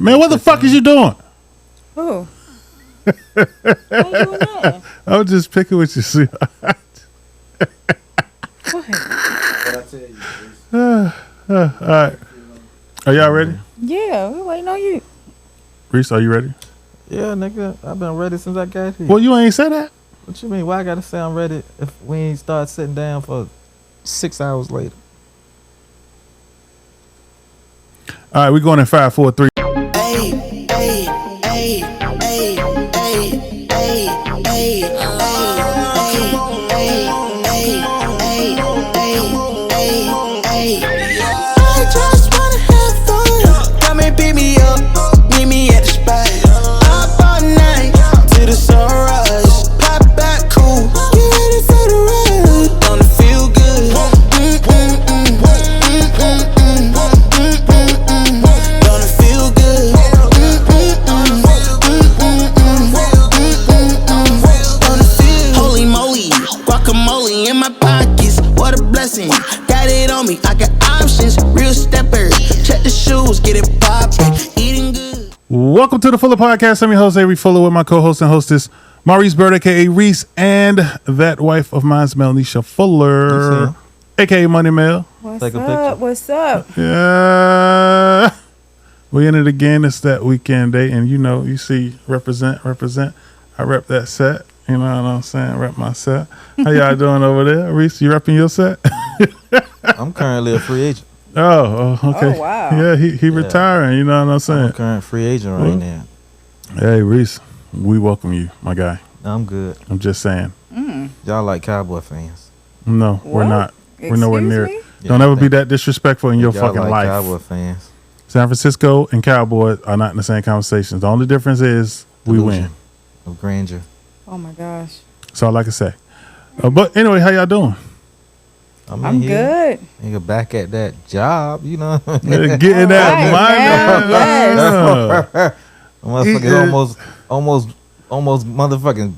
Man, what the fuck is you doing? Who? How you doing that? I was just picking with you, sweetheart. What? All right. Are y'all ready? Yeah, we waiting on you. Reese, are you ready? Yeah, nigga, I've been ready since I got here. Well, you ain't said that. What you mean? Why I gotta say I'm ready if we ain't start sitting down for 6 hours later? All right, we're going in 5, 4, 3. Got it on me, I got options, real stepper. Check the shoes, get it poppin', eating good. Welcome to the Fuller Podcast. I'm your host, Avery Fuller, with my co-host and hostess, Maurice Bird, aka Reese, and that wife of mine, Melnisha Fuller, aka Money Mel. What's Take a up? picture. What's up? Yeah. We in it again. It's that weekend day, and you know, you see, represent. I rep that set. You know what I'm saying? Rep my set. How y'all doing over there? Reese, you repping your set? I'm currently a free agent. Oh, okay. Oh, wow. Yeah, he retiring. You know what I'm I'm saying? a current free agent right now. Hey, Reese, we welcome you, my guy. I'm good. I'm just saying. Y'all like Cowboy fans? No, we're What? not. We're nowhere Excuse near me? it. Don't ever be that disrespectful in your Y'all fucking like life. Cowboy fans? San Francisco and Cowboys are not in the same conversation. The only difference is we Delusion win. of grandeur. Oh my gosh. That's all I can say. But anyway, how y'all doing? I'm I'm good. Nigga, back at that job, you know. Getting that Right, money. Motherfuckers almost motherfucking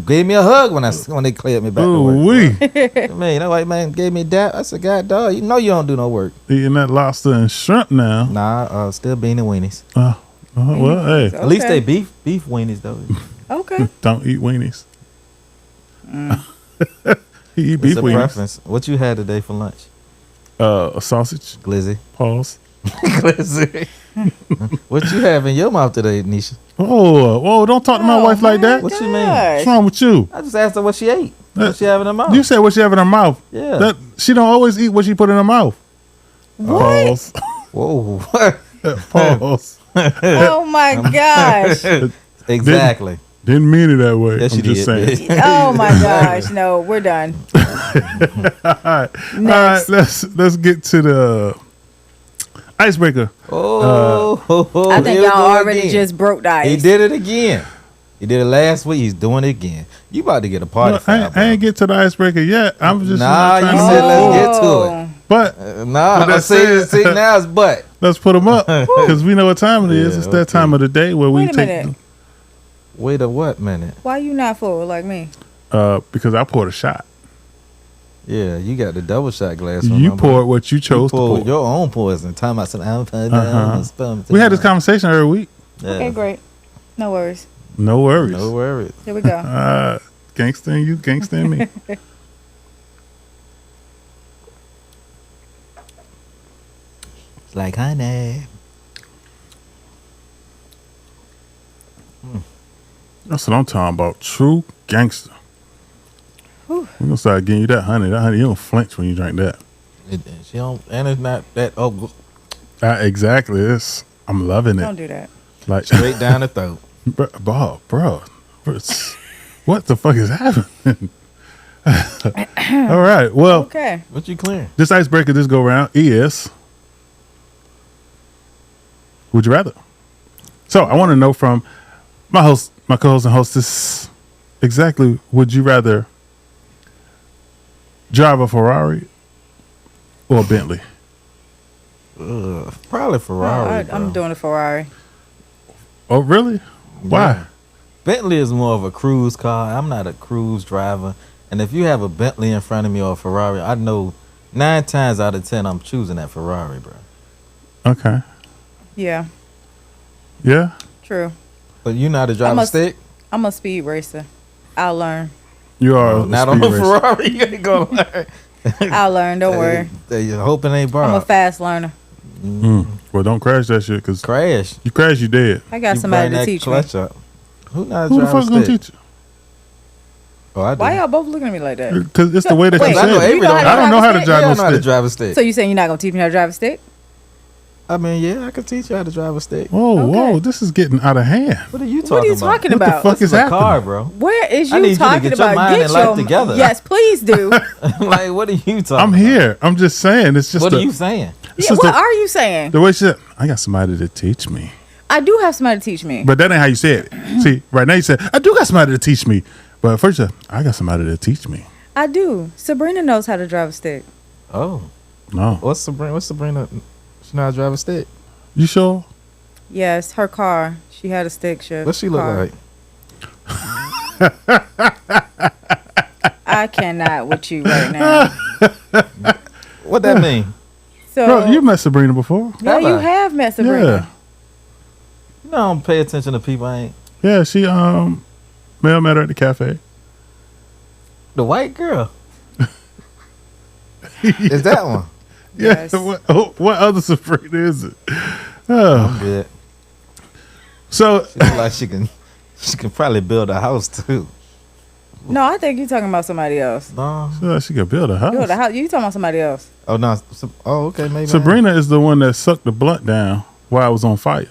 gave me a hug when they cleared me back to Ooh, work. we Man, that white man gave me that. I said, God, dog, you know you don't do no work. eating that lobster and shrimp now. Nah, still bean and weenies. Well, hey, Okay. At least they beef weenies though. Okay. don't eat weenies. He eat beef It's a weenies. preference. What you had today for lunch? A sausage. Glizzy. Pause. Glizzy. What you have in your mouth today, Nisha? Whoa! Don't talk to my wife like that. What you mean? What's wrong with you? I just asked her what she ate. What she have in her mouth? You said what she have in her mouth. Yeah. That she don't always eat what she put in her mouth. What? Pause. Whoa. Pause. Oh my gosh. Exactly. Didn't mean it that way. Yes, I'm you just did. saying. Oh my gosh. No, we're done. All right, Next. let's get to the icebreaker. I think here we y'all go already again. just broke the ice. He did it again. He did it last week. He's doing it again. You about to get a party No, foul, I ain't get to the icebreaker yet. I'm just Nah, trying you to said move let's forward. get to it. But Nah, But I that's see, it. see now it's butt. let's put them up because we know what time it is. Yeah, It's that okay. time of the day where we Wait a take minute. Wait a what minute? Why you not full like me? because I poured a shot. Yeah, you got the double shot glass. You remember? poured what you chose to poured pour. your own poison. Time out some We had this conversation every week. Okay, great. No worries. No worries. No worries. Here we go. Gangsta and you, gangsta and me. It's like honey. That's what I'm talking about. True gangster. Whew. We're gonna start getting you that honey. That honey, you don't flinch when you drink that. She don't, and it's not that Exactly. I'm loving Don't it. do that. Like straight down the throat. bro. What the fuck is happening? All right. Well, Okay. What you clearing? this icebreaker this go round is would you rather? So I want to know from my co-host and hostess, exactly would you rather drive a Ferrari or a Bentley? Probably Ferrari. I'm doing a Ferrari. Oh, really? Why? Yeah. Bentley is more of a cruise car. I'm not a cruise driver. And if you have a Bentley in front of me or a Ferrari, I know 9 times out of 10, I'm choosing that Ferrari, bro. Okay. Yeah, Yeah. true. But you know how to drive a stick? I'm a speed racer. I'll learn. You are a Not on speed a racer. Ferrari. You ain't gonna learn. I'll learn. Don't worry. You hoping ain't I'm a borrowed. fast learner. Well, don't crash that shit, because Crash. you crash, you dead. I got You somebody burn to that teach me. clutch up. Who not Who the drive fuck's a gonna stick? teach you? Oh, I do. Why y'all both looking at me like that? Because it's the way that Wait, you I know said it. Avery don't. I don't know how to stick? drive Yeah, no I know how to stick. drive a stick. So you saying you're not gonna teach me how to drive a stick? I mean, yeah, I can teach you how to drive a stick. Whoa, Okay. whoa, this is getting out of hand. What are you talking What are you about? talking What the about? fuck This is is a happening? car, bro. Where is I you need you to talking get your about? mind and life together. Yes, please do. Like, what are you talking I'm about? here. I'm just saying. It's just What are you saying? it's Yeah, just what the, are you saying? the way she said, I got somebody to teach me. I do have somebody to teach me. But that ain't how you said it. See, right now you said, I do got somebody to teach me. But first you said, I got somebody to teach me. I do. Sabrina knows how to drive a stick. Oh, No. what's Sabrina? She know how to drive a stick. You sure? Yes, her car. She had a stick shift. What she look car. like? I cannot with you right now. What that mean? So Bro, you met Sabrina before. yeah, Have you I? have met Sabrina. Yeah. You know, I don't pay attention to people. I ain't Yeah, she Mel met her at the cafe. the white girl. Is that one? Yeah. Yes. What other Sabrina is it? Oh. I'm good. So She look like she can probably build a house too. No, I think you're talking about somebody else. No. she could build a house. Build a house. You talking about somebody else? Oh no. Oh okay. Maybe I am. Sabrina is the one that sucked the blunt down while I was on fire.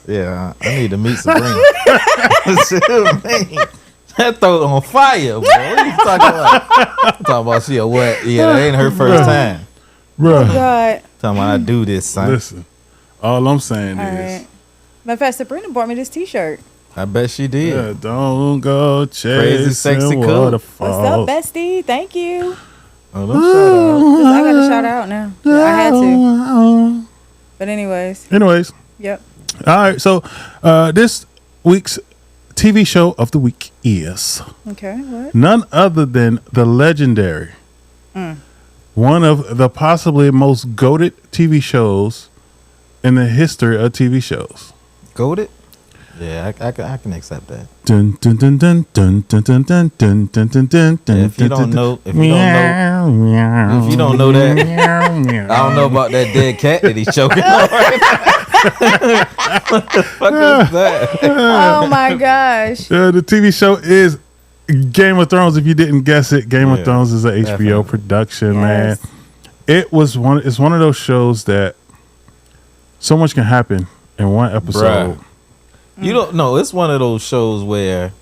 Yeah, I need to meet Sabrina. That throat on fire, bro. What are you talking about? Talking about she a what? Yeah, that ain't her first time. Bruh, God. Talking about I do this, son. listen. All I'm saying All is, right. Matter of fact, Sabrina bought me this T-shirt. I bet she did. yeah, don't go chasing Crazy, sexy, cool. waterfalls. What's up, bestie? Thank you. Oh, don't shout out. I got to shout her out now. I had to. But anyways, Anyways, yep. all right. So this week's TV show of the week is Okay. What? none other than the legendary, one of the possibly most goated TV shows in the history of TV shows. Goated? Yeah, I can accept that. Dun, dun, dun, dun, dun, dun, dun, dun, dun, dun, dun, dun, dun, If you don't know, if you don't know that, I don't know about that dead cat that he's choking on right now. What the fuck is that? Oh my gosh. The TV show is Game of Thrones. If you didn't guess it, Game of Yeah, Thrones is an HBO definitely. production, Yes. man. It's one of those shows that so much can happen in one episode. Bruh. You don't know. It's one of those shows where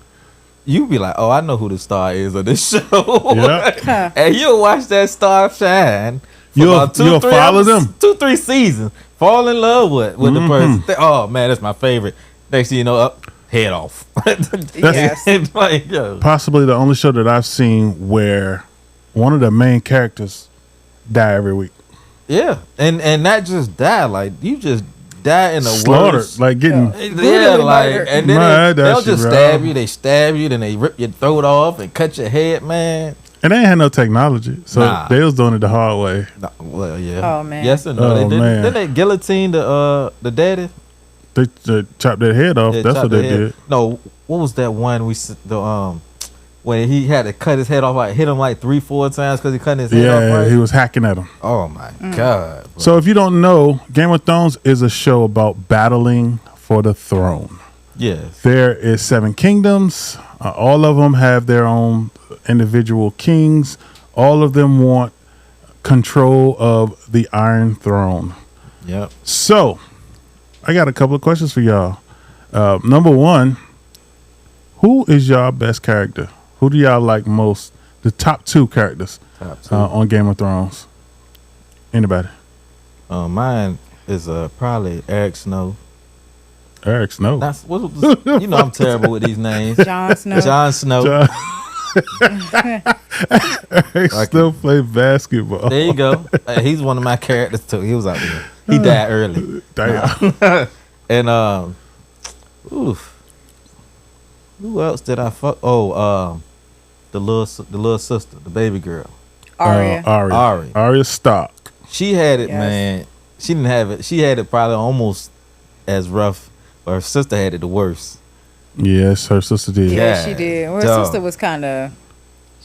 you be like, "Oh, I know who the star is of this show," Yeah. and you'll watch that star shine. For You'll about follow them. 2-3 seasons. Fall in love with the person. Oh man, that's my favorite. Next thing you know, up head off. Yes. Like, yo. Possibly the only show that I've seen where one of the main characters die every week. Yeah, and not just die. Like you just die in the Slaughtered, worst. like getting Yeah, Brutally like, murdered. and then Man, they'll that just shit stab raw. you. They stab you, then they rip your throat off and cut your head, man. and they ain't had no technology, so Nah. they was doing it the hard way. No, well, yeah. Oh, man. Yes and no. Oh, They didn't. man. Then they guillotine the daddy. They chopped their head off. They That's chopped what they the head. did. No, what was that one when he had to cut his head off? Like hit him like 3-4 times because he cut his head off. Yeah, Right? he was hacking at them. Oh my god. Bro. So if you don't know, Game of Thrones is a show about battling for the throne. yes. There is 7 kingdoms. All of them have their own individual kings. All of them want control of the Iron Throne. Yep. So I got a couple of questions for y'all. Number one, who is y'all best character? Who do y'all like most? The top 2 characters Top 2. on Game of Thrones. Anybody? Mine is probably Eric Snow. Eric Snow. That's you know I'm terrible with these names. Jon Snow. Jon Snow. Eric Snow played basketball. There you go. He's one of my characters too. He was out there. He died early. Damn. And oof. Who else did I fuck? Oh, the little sister, the baby girl. Aria. Aria Stark. She had it, Yes. man. She didn't have it. She had it probably almost as rough, but her sister had it the worst. Yes, her sister did. Yeah, Yeah, she did. Well, her dog. sister was kind of.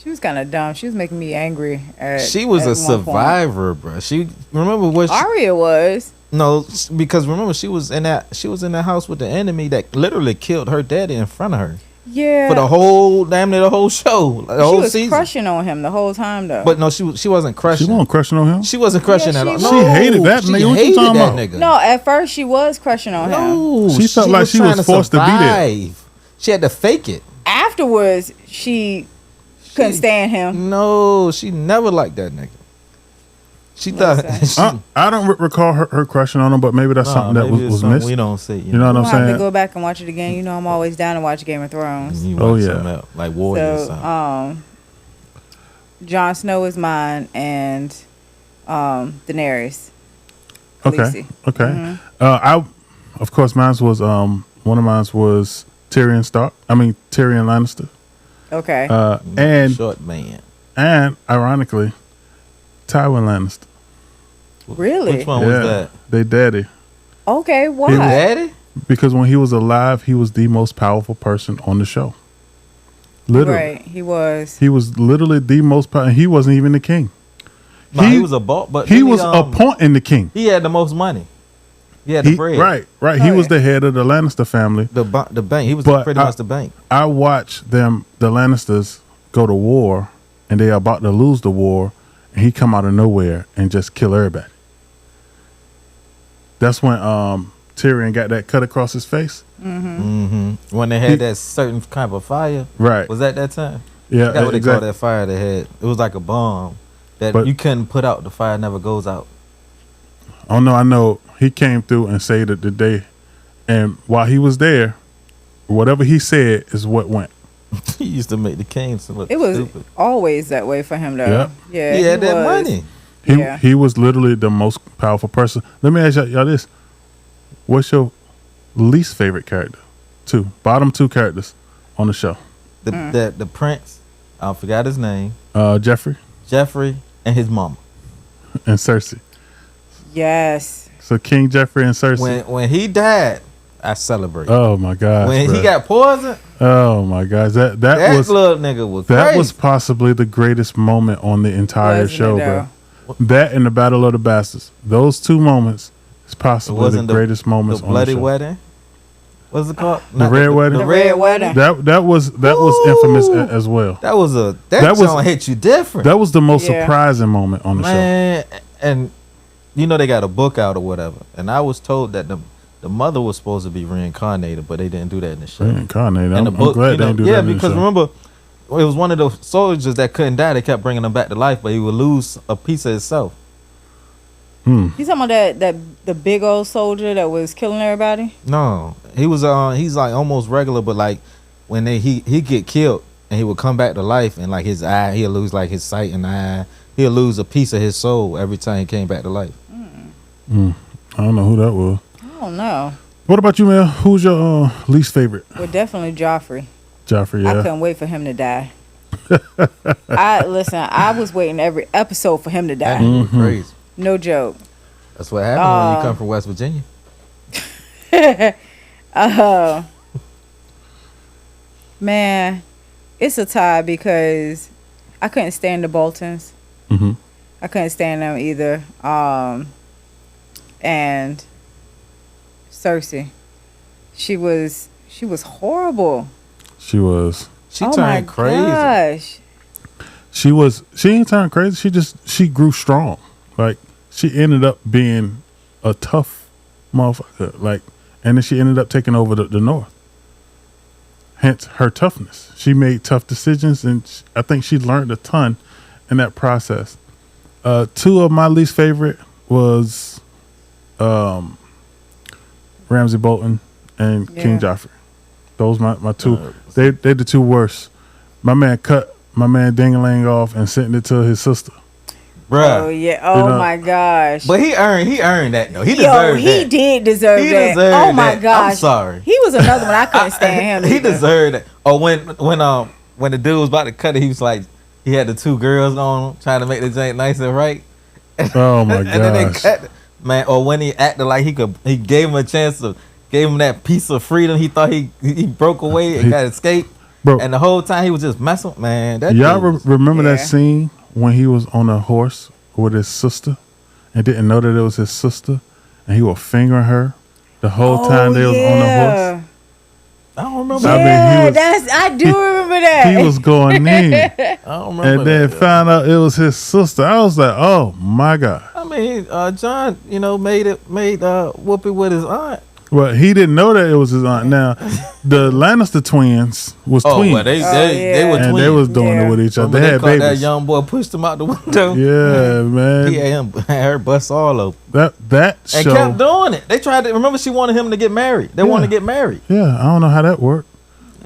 She was kind of dumb. She was making me angry. She was at a one point. survivor, bro. She remember what? Aria was. No, because remember she was in that house with the enemy that literally killed her daddy in front of her Yeah. for the whole damn near the whole show, the she whole was season. crushing on him the whole time though. But no, she wasn't She crushing. wasn't crushing on him. She wasn't crushing Yeah, at all. she No, was. She hated that She nigga. What you hated talking that about? nigga. no, at first she was crushing on him. No, She felt like she was trying forced to be there. survive. She had to fake it. Afterwards, she couldn't stand him. No, she never liked that nigga. She thought. Listen. I don't recall her crushing on him, but maybe that's something that maybe it's was something missed. we don't see. You know what I'm I'm gonna have to saying? go back and watch it again. You know, I'm always down to watch Game of Thrones. You Oh, watch yeah. something else, like Warrior or So, something. Jon Snow is mine, and Daenerys. Okay. Khaleesi. Okay. Mm-hmm. Of course, mine was one of mine was Tyrion Stark. I mean Tyrion Lannister. Okay. And Short man. ironically, Tywin Lannister. Really? Which one was that? They daddy. Okay. Why? He was- Daddy? Because when he was alive, he was the most powerful person on the show. Literally. Right. He was. He was literally the most powerful. He wasn't even the king. No, he was a boss, but he didn't was appointing the king. He had the most money. He had the bread. Right. Oh, He was yeah. the head of the Lannister family. The bank. He was But pretty much the bank. I watched the Lannisters go to war, and they are about to lose the war, and he come out of nowhere and just kill everybody. That's when Tyrion got that cut across his face. When they had that certain kind of fire. Right. Was that time? Yeah. That's what they call exactly. that fire they had. It was like a bomb that But- you couldn't put out. The fire never goes out. Oh no, I know he came through and saved it the day, and while he was there, whatever he said is what went. He used to make the kings look It was stupid. always that way for him, though. Yep. Yeah. He had that was. money. Yeah. He was literally the most powerful person. Let me ask y'all this: what's your least favorite character? Bottom two characters on the show. The prince. I forgot his name. Jeffrey Jeffrey and his mama. and Cersei. Yes. So King Jeffrey and Cersei. When he died, I celebrate. Oh my gosh! when bruh. he got poisoned, oh my gosh! That that was little nigga was that crazy. was possibly the greatest moment on the entire Wasn't it, show, though? bro. That and the Battle of the Bastards. Those two moments is possibly the wasn't greatest moments the on bloody the show. wedding. What's it called? The red wedding? The red wedding. That was infamous as well. That was that That was- joint hit you different. That was the most Yeah. surprising moment on the show. Man, and you know they got a book out or whatever. And I was told that the mother was supposed to be reincarnated, but they didn't do that in the show. Reincarnated. And I'm the book, glad you they know, didn't do yeah, that in the because show. remember, it was one of the soldiers that couldn't die. They kept bringing him back to life, but he would lose a piece of himself. You talking about the big old soldier that was killing everybody? No, he was he's like almost regular, but like when he get killed and he would come back to life and like his eye, he'll lose like his sight and eye. He'll lose a piece of his soul every time he came back to life. I don't know who that was. I don't know. What about you, Mel? Who's your least favorite? Well, definitely Joffrey. Joffrey, I yeah. couldn't wait for him to die. I was waiting every episode for him to That die. nigga was crazy. No joke. That's what happened when you come from West Virginia. Man, it's a tie because I couldn't stand the Boltons. Mhm. I couldn't stand them either. And Cersei, she was horrible. She was. She Oh my turned crazy. gosh. She ain't turned crazy. She grew strong. Like she ended up being a tough motherfucker. Like, and then she ended up taking over the North. Hence her toughness. She made tough decisions, and I think she learned a ton in that process. Two of my least favorite was Ramsay Bolton and King Yeah. Joffrey. Those my two. They the two worst. My man cut my man Dingaling off and sent it to his sister. bruh. Oh yeah. Oh You know. my gosh. But he earned that though. He Yo, deserved he that. did deserve He that. deserved Oh my that. gosh. I'm sorry. He was another one I couldn't stand him. He either. deserved it. Or when the dude was about to cut it, he was like, he had the two girls on him, trying to make the joint nice and right. Oh my And then they gosh. cut, man. Or when he acted like he gave him a chance to, gave him that piece of freedom. He thought he broke away and got escaped. Bro, And the whole time he was just messing, man. That y'all dude was- remember that Yeah. scene when he was on a horse with his sister and didn't know that it was his sister, and he was fingering her the whole time they was on the horse? I don't remember. I mean, Yeah, he was- I do remember that. He was going in, I don't remember. and then that. found out it was his sister. I was like, oh my god. I mean, John, made Whoopi with his aunt. Well, he didn't know that it was his aunt. Now, the Lannister twins was Oh, twins, well, they were and twins. they was doing Yeah. it with each other. Remember They had caught that babies. young boy, pushed him out the window. Yeah, man. He had her bust all over. That And show. kept doing it. They tried to, remember she wanted him to get married. They wanted to get married. Yeah, I don't know how that worked,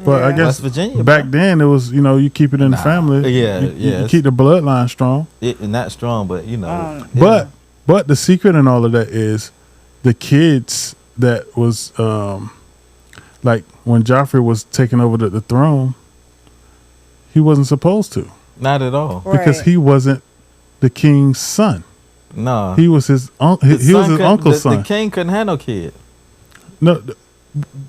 but I Yeah. guess West Virginia, back bro. then it was you keep it in the family. Yeah, you yeah. keep the bloodline strong. Not strong, but yeah. But the secret in all of that is the kids that was like when Joffrey was taking over the throne, he wasn't supposed to Not at all. because Right. he wasn't the king's son. No. He was his uncle. He was his uncle's son. The king couldn't have no kid. No,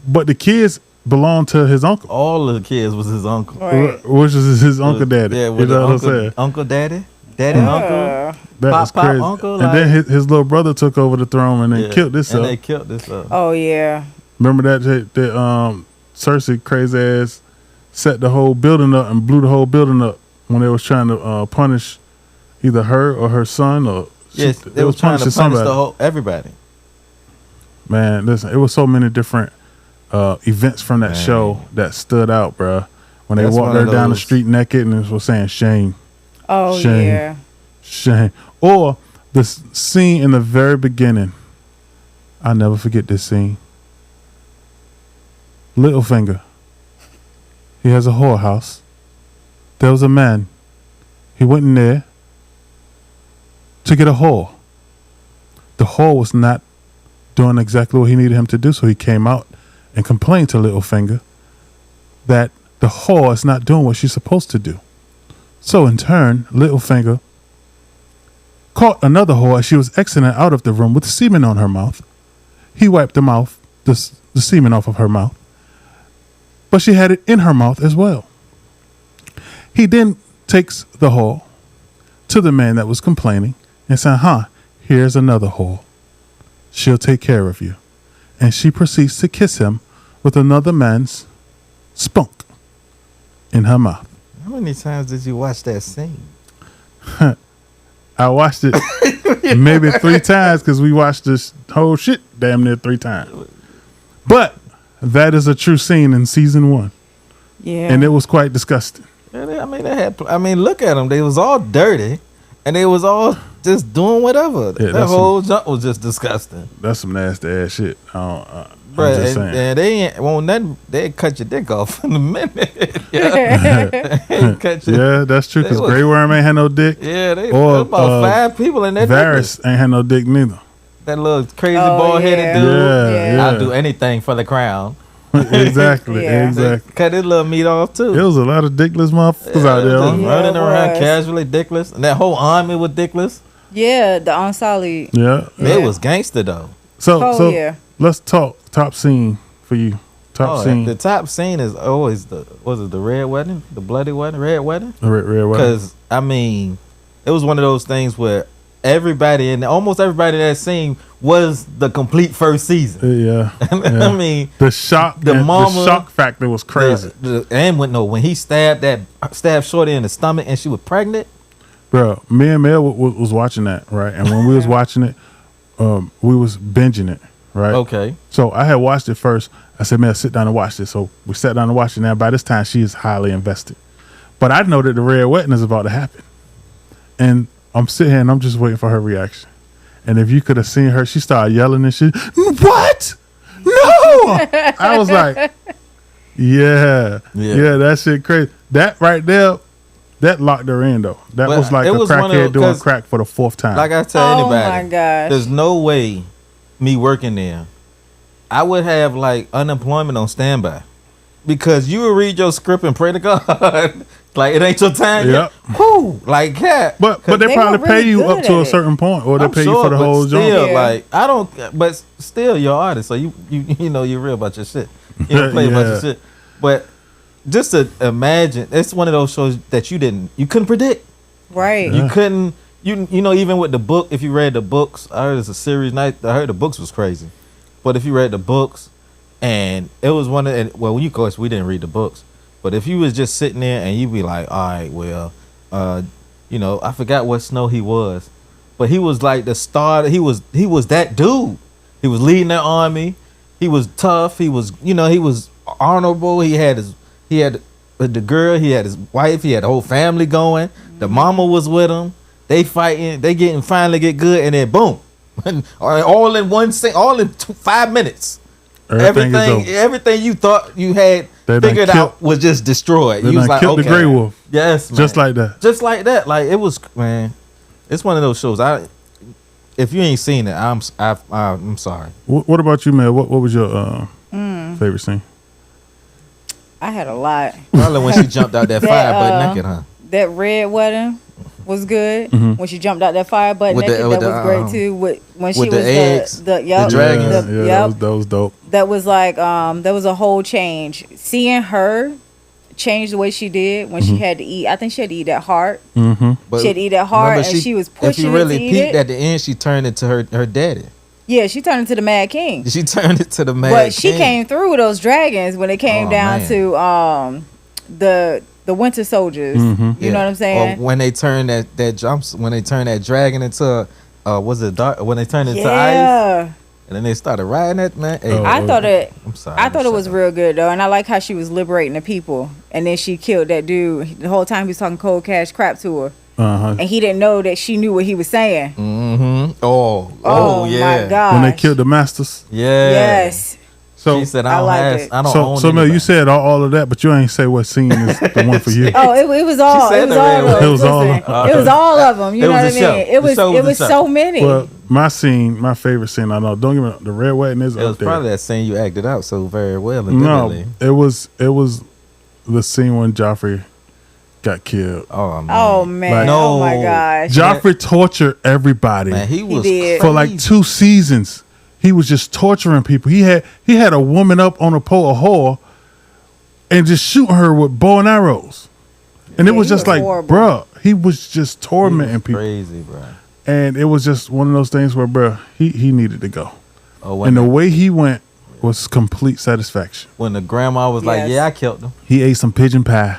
but the kids belonged to his uncle, All of the kids was his uncle. Right. which is his uncle daddy. Yeah, you with know what I'm uncle, saying? uncle daddy. Daddy uncle. That Pop, was pop, crazy. uncle, and then like- his little brother took over the throne and then Yeah, killed this and up. they killed this up. Oh yeah. Remember that Cersei crazy ass set the whole building up and blew the whole building up when they was trying to punish either her or her son or Yes, they was trying to punish somebody. the whole everybody. Man, listen, it was so many different events from that Man. show that stood out, bruh. When they That's walked one her of down the those- street naked and it was saying shame, Oh Shame. yeah. shame. Or the scene in the very beginning. I'll never forget this scene. Littlefinger. He has a whorehouse. There was a man. He went in there to get a whore. The whore was not doing exactly what he needed him to do, so he came out and complained to Littlefinger that the whore is not doing what she's supposed to do. So in turn, Littlefinger caught another whore as she was exiting out of the room with semen on her mouth. He wiped the semen off of her mouth, but she had it in her mouth as well. He then takes the whore to the man that was complaining and said, here's another whore. She'll take care of you. And she proceeds to kiss him with another man's spunk in her mouth. How many times did you watch that scene? I watched it maybe 3 times because we watched this whole shit damn near 3 times. But that is a true scene in season 1. Yeah. And it was quite disgusting. Yeah, look at them. They was all dirty, and they was all just doing whatever. Yeah, that that's whole jump was just disgusting. That's some nasty ass shit. I'm Bruh, just saying. and they ain't want nothing. They cut your dick off in a minute. yeah, cut your, Yeah, that's true because They was- Grey Worm ain't had no dick. yeah. They Or, about 5 people in that. Varys ain't had no dick neither. That little crazy Oh, bald headed yeah. dude. Yeah, yeah. I'll do anything for the crown. Exactly, Yeah. exactly. Cut his little meat off too. There was a lot of dickless motherfuckers out there. Just Huh? Yeah, running it around was. casually dickless, and that whole army was dickless. Yeah, the Unsullied. Yeah. They Yeah. was gangster though. So Yeah. let's talk top scene for you. Top scene. The top scene is always the red wedding, the bloody wedding, red wedding. Red wedding. Because I mean, it was one of those things where everybody and almost everybody in that scene was the complete first season. Yeah. I mean, The shock, The the mama- shock factor was crazy, and when he stabbed Shorty in the stomach and she was pregnant. bro. Me and Mel was watching that, right? And when we was watching it, we was binging it, right? Okay, So I had watched it first. I said, "Mel, sit down and watch this." So we sat down and watched it. Now by this time, she is highly invested, but I know that the red wedding is about to happen, and I'm sitting here and I'm just waiting for her reaction. And if you could have seen her, she started yelling and shit. What? No! I was like, yeah, Yeah. that shit crazy. That right there that locked her in though. That But was like it a was one of crackhead those- doing 'cause crack for the 4th time. Like I tell Oh anybody, my gosh. there's no way me working there, I would have like unemployment on standby because you would read your script and pray to God, like it ain't your time Yep. yet. Whoo, like yeah. but They they probably were pay really you good up to at a it. certain point, or they I'm pay you for the but whole joint. still, Yeah. like I don't. But still, you're an artist, so you know you're real about your shit. You don't play about Yeah. your shit. But just to imagine, it's one of those shows that you couldn't predict. Right. Yeah. You couldn't. You know, even with the book, if you read the books, I heard it's a series night. I heard the books was crazy, but if you read the books, and it was one of, and well, of course we didn't read the books, but if you was just sitting there and you'd be like, all right, well, you know, I forgot what Snow he was, but he was like the star. He was that dude. He was leading the army. He was tough. He was, you know, he was honorable. He had the girl. He had his wife. He had the whole family going. The mama was with him. They fighting. They finally get good, and then boom, all in one thing, all in 5 minutes. Everything is over. Everything you thought you had They done figured killed- out was just destroyed. They You was done like, killed okay, the Grey Wolf. yes, man. Just like that. Just like that. Like it was, man. It's one of those shows. If you ain't seen it, I'm sorry. What about you, man? What was your favorite scene? I had a lot. Probably when she jumped out that fire butt naked, huh? That red wedding was good. When she jumped out that fire butt With naked, the- with that was the, great too. When she with was the eggs, the yep, the dragons. Yeah, yep. that was dope. That was like that was a whole change. Seeing her change the way she did when she had to eat. I think she had to eat that heart. Mm-hmm. But She had to eat that hard, remember and she was If pushing you it really to eat peeked it. at the end, she turned into her daddy. Yeah, she turned into the Mad King. She turned it to the man. But she came through those dragons when it came Oh, down man. to the Winter Soldiers. Mm-hmm. You know what I'm saying? Or when they turned when they turned that dragon into was it dark? When they turned into ice, Yeah. and then they started riding it, man. Hey, Oh. I thought it. I'm sorry. I thought it was real good though, and I like how she was liberating the people, and then she killed that dude. The whole time he was talking cold cash crap to her, Uh-huh. and he didn't know that she knew what he was saying. Mm-hmm. Oh, yeah. my god! When they killed the masters. Yeah. Yes. So She said, I I don't liked have, it. I don't so own Mel, you anybody." said all of that, but you ain't say what scene is the one for you. Oh, it was all. said It was the all. red Of one. them. It was all Listen, of- it was all of them. You It know was what I a show. mean? The It was. show was It a was show. so many. Well, my favorite scene, I know. Don't get me wrong, the red wedding is It up was there. probably that scene you acted out so very well and No, vividly. it was the scene when Joffrey got killed. Oh, man. Oh man! Like- Oh my No. gosh! Joffrey tortured everybody Man, he was did. for like crazy. 2 seasons. He was just torturing people. He had a woman up on a pole, a whore, and just shooting her with bow and arrows. And it Yeah, was he just was like, horrible. bruh, he was just He tormenting was people. crazy, bro. And it was just one of those things where, bruh, he needed to go. Oh, when, And the way he went was complete satisfaction. when the grandma was like, Yes. yeah, I killed him. He ate some pigeon pie.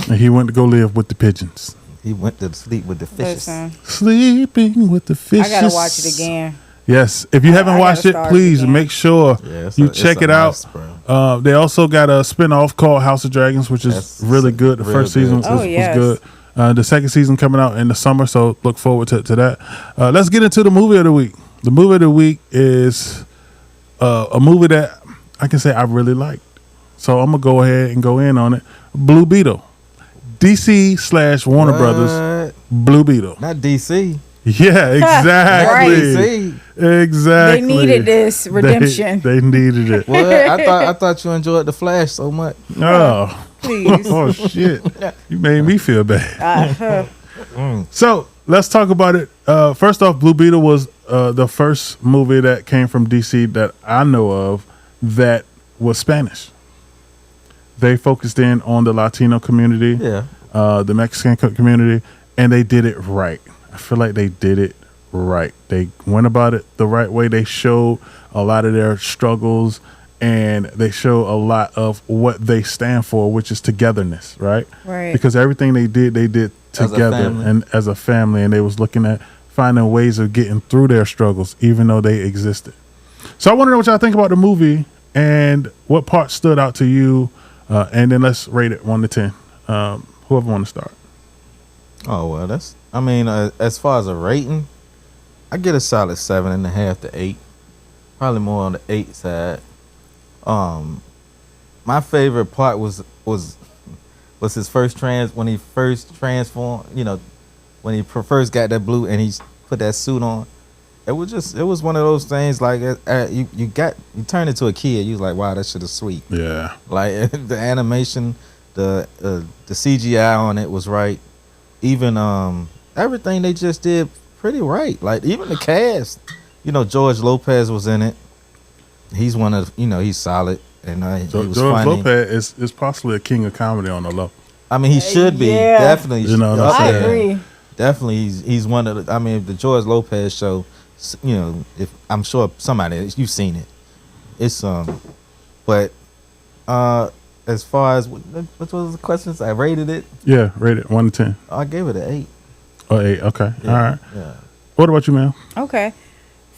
And he went to go live with the pigeons. He went to sleep with the fishes. Listen, Sleeping with the fishes. I gotta watch it again. Yes. If you haven't I watched gotta it, start please again. make sure Yeah, it's you a- it's check a it out. nice, bro. They also got a spinoff called House of Dragons, which is That's really good. The real first good. season was, Oh, yes. was good. The second season coming out in the summer, so look forward to that. Let's get into the movie of the week. The movie of the week is a movie that I can say I really liked. So I'm going to go ahead and go in on it. Blue Beetle. DC/Warner Brothers. What? Blue Beetle. Not DC. Yeah, exactly. DC. Exactly. They needed this redemption. They needed it. What? I thought you enjoyed the Flash so much. Oh. Please. Oh shit! You made me feel bad. Uh, So let's talk about it. First off, Blue Beetle was the first movie that came from DC that I know of that was Spanish. They focused in on the Latino community, Yeah. the Mexican community, and they did it right. I feel like they did it right. They went about it the right way. They showed a lot of their struggles, and they show a lot of what they stand for, which is togetherness, right? Right. Because everything they did As a together family. and as a family, and they was looking at finding ways of getting through their struggles, even though they existed. So I want to know what y'all think about the movie and what part stood out to you, and then let's rate it 1 to 10. Whoever want to start. Oh well, that's. I mean, as far as a rating, I get a solid 7.5 to 8. Probably more on the 8 side. My favorite part was was his first when he first transformed. You know, when he first got that blue and he put that suit on. It was one of those things like you turn into a kid. You was like, wow, that shit is sweet. Yeah. Like the animation, the CGI on it was right. Even everything they just did pretty right. Like even the cast. You know, George Lopez was in it. He's one of he's solid and he was George funny. Lopez is possibly a king of comedy on the low. I mean, he should be definitely. You know what I'm I saying? agree. Definitely, he's one of the. I mean, the George Lopez show. You know, if I'm sure somebody you've seen it. It's but as far as what was the questions? I rated it. Yeah, rated 1 to 10. I gave it an 8. Oh, 8. Okay. Yeah, All right. Yeah. What about you, man? Okay.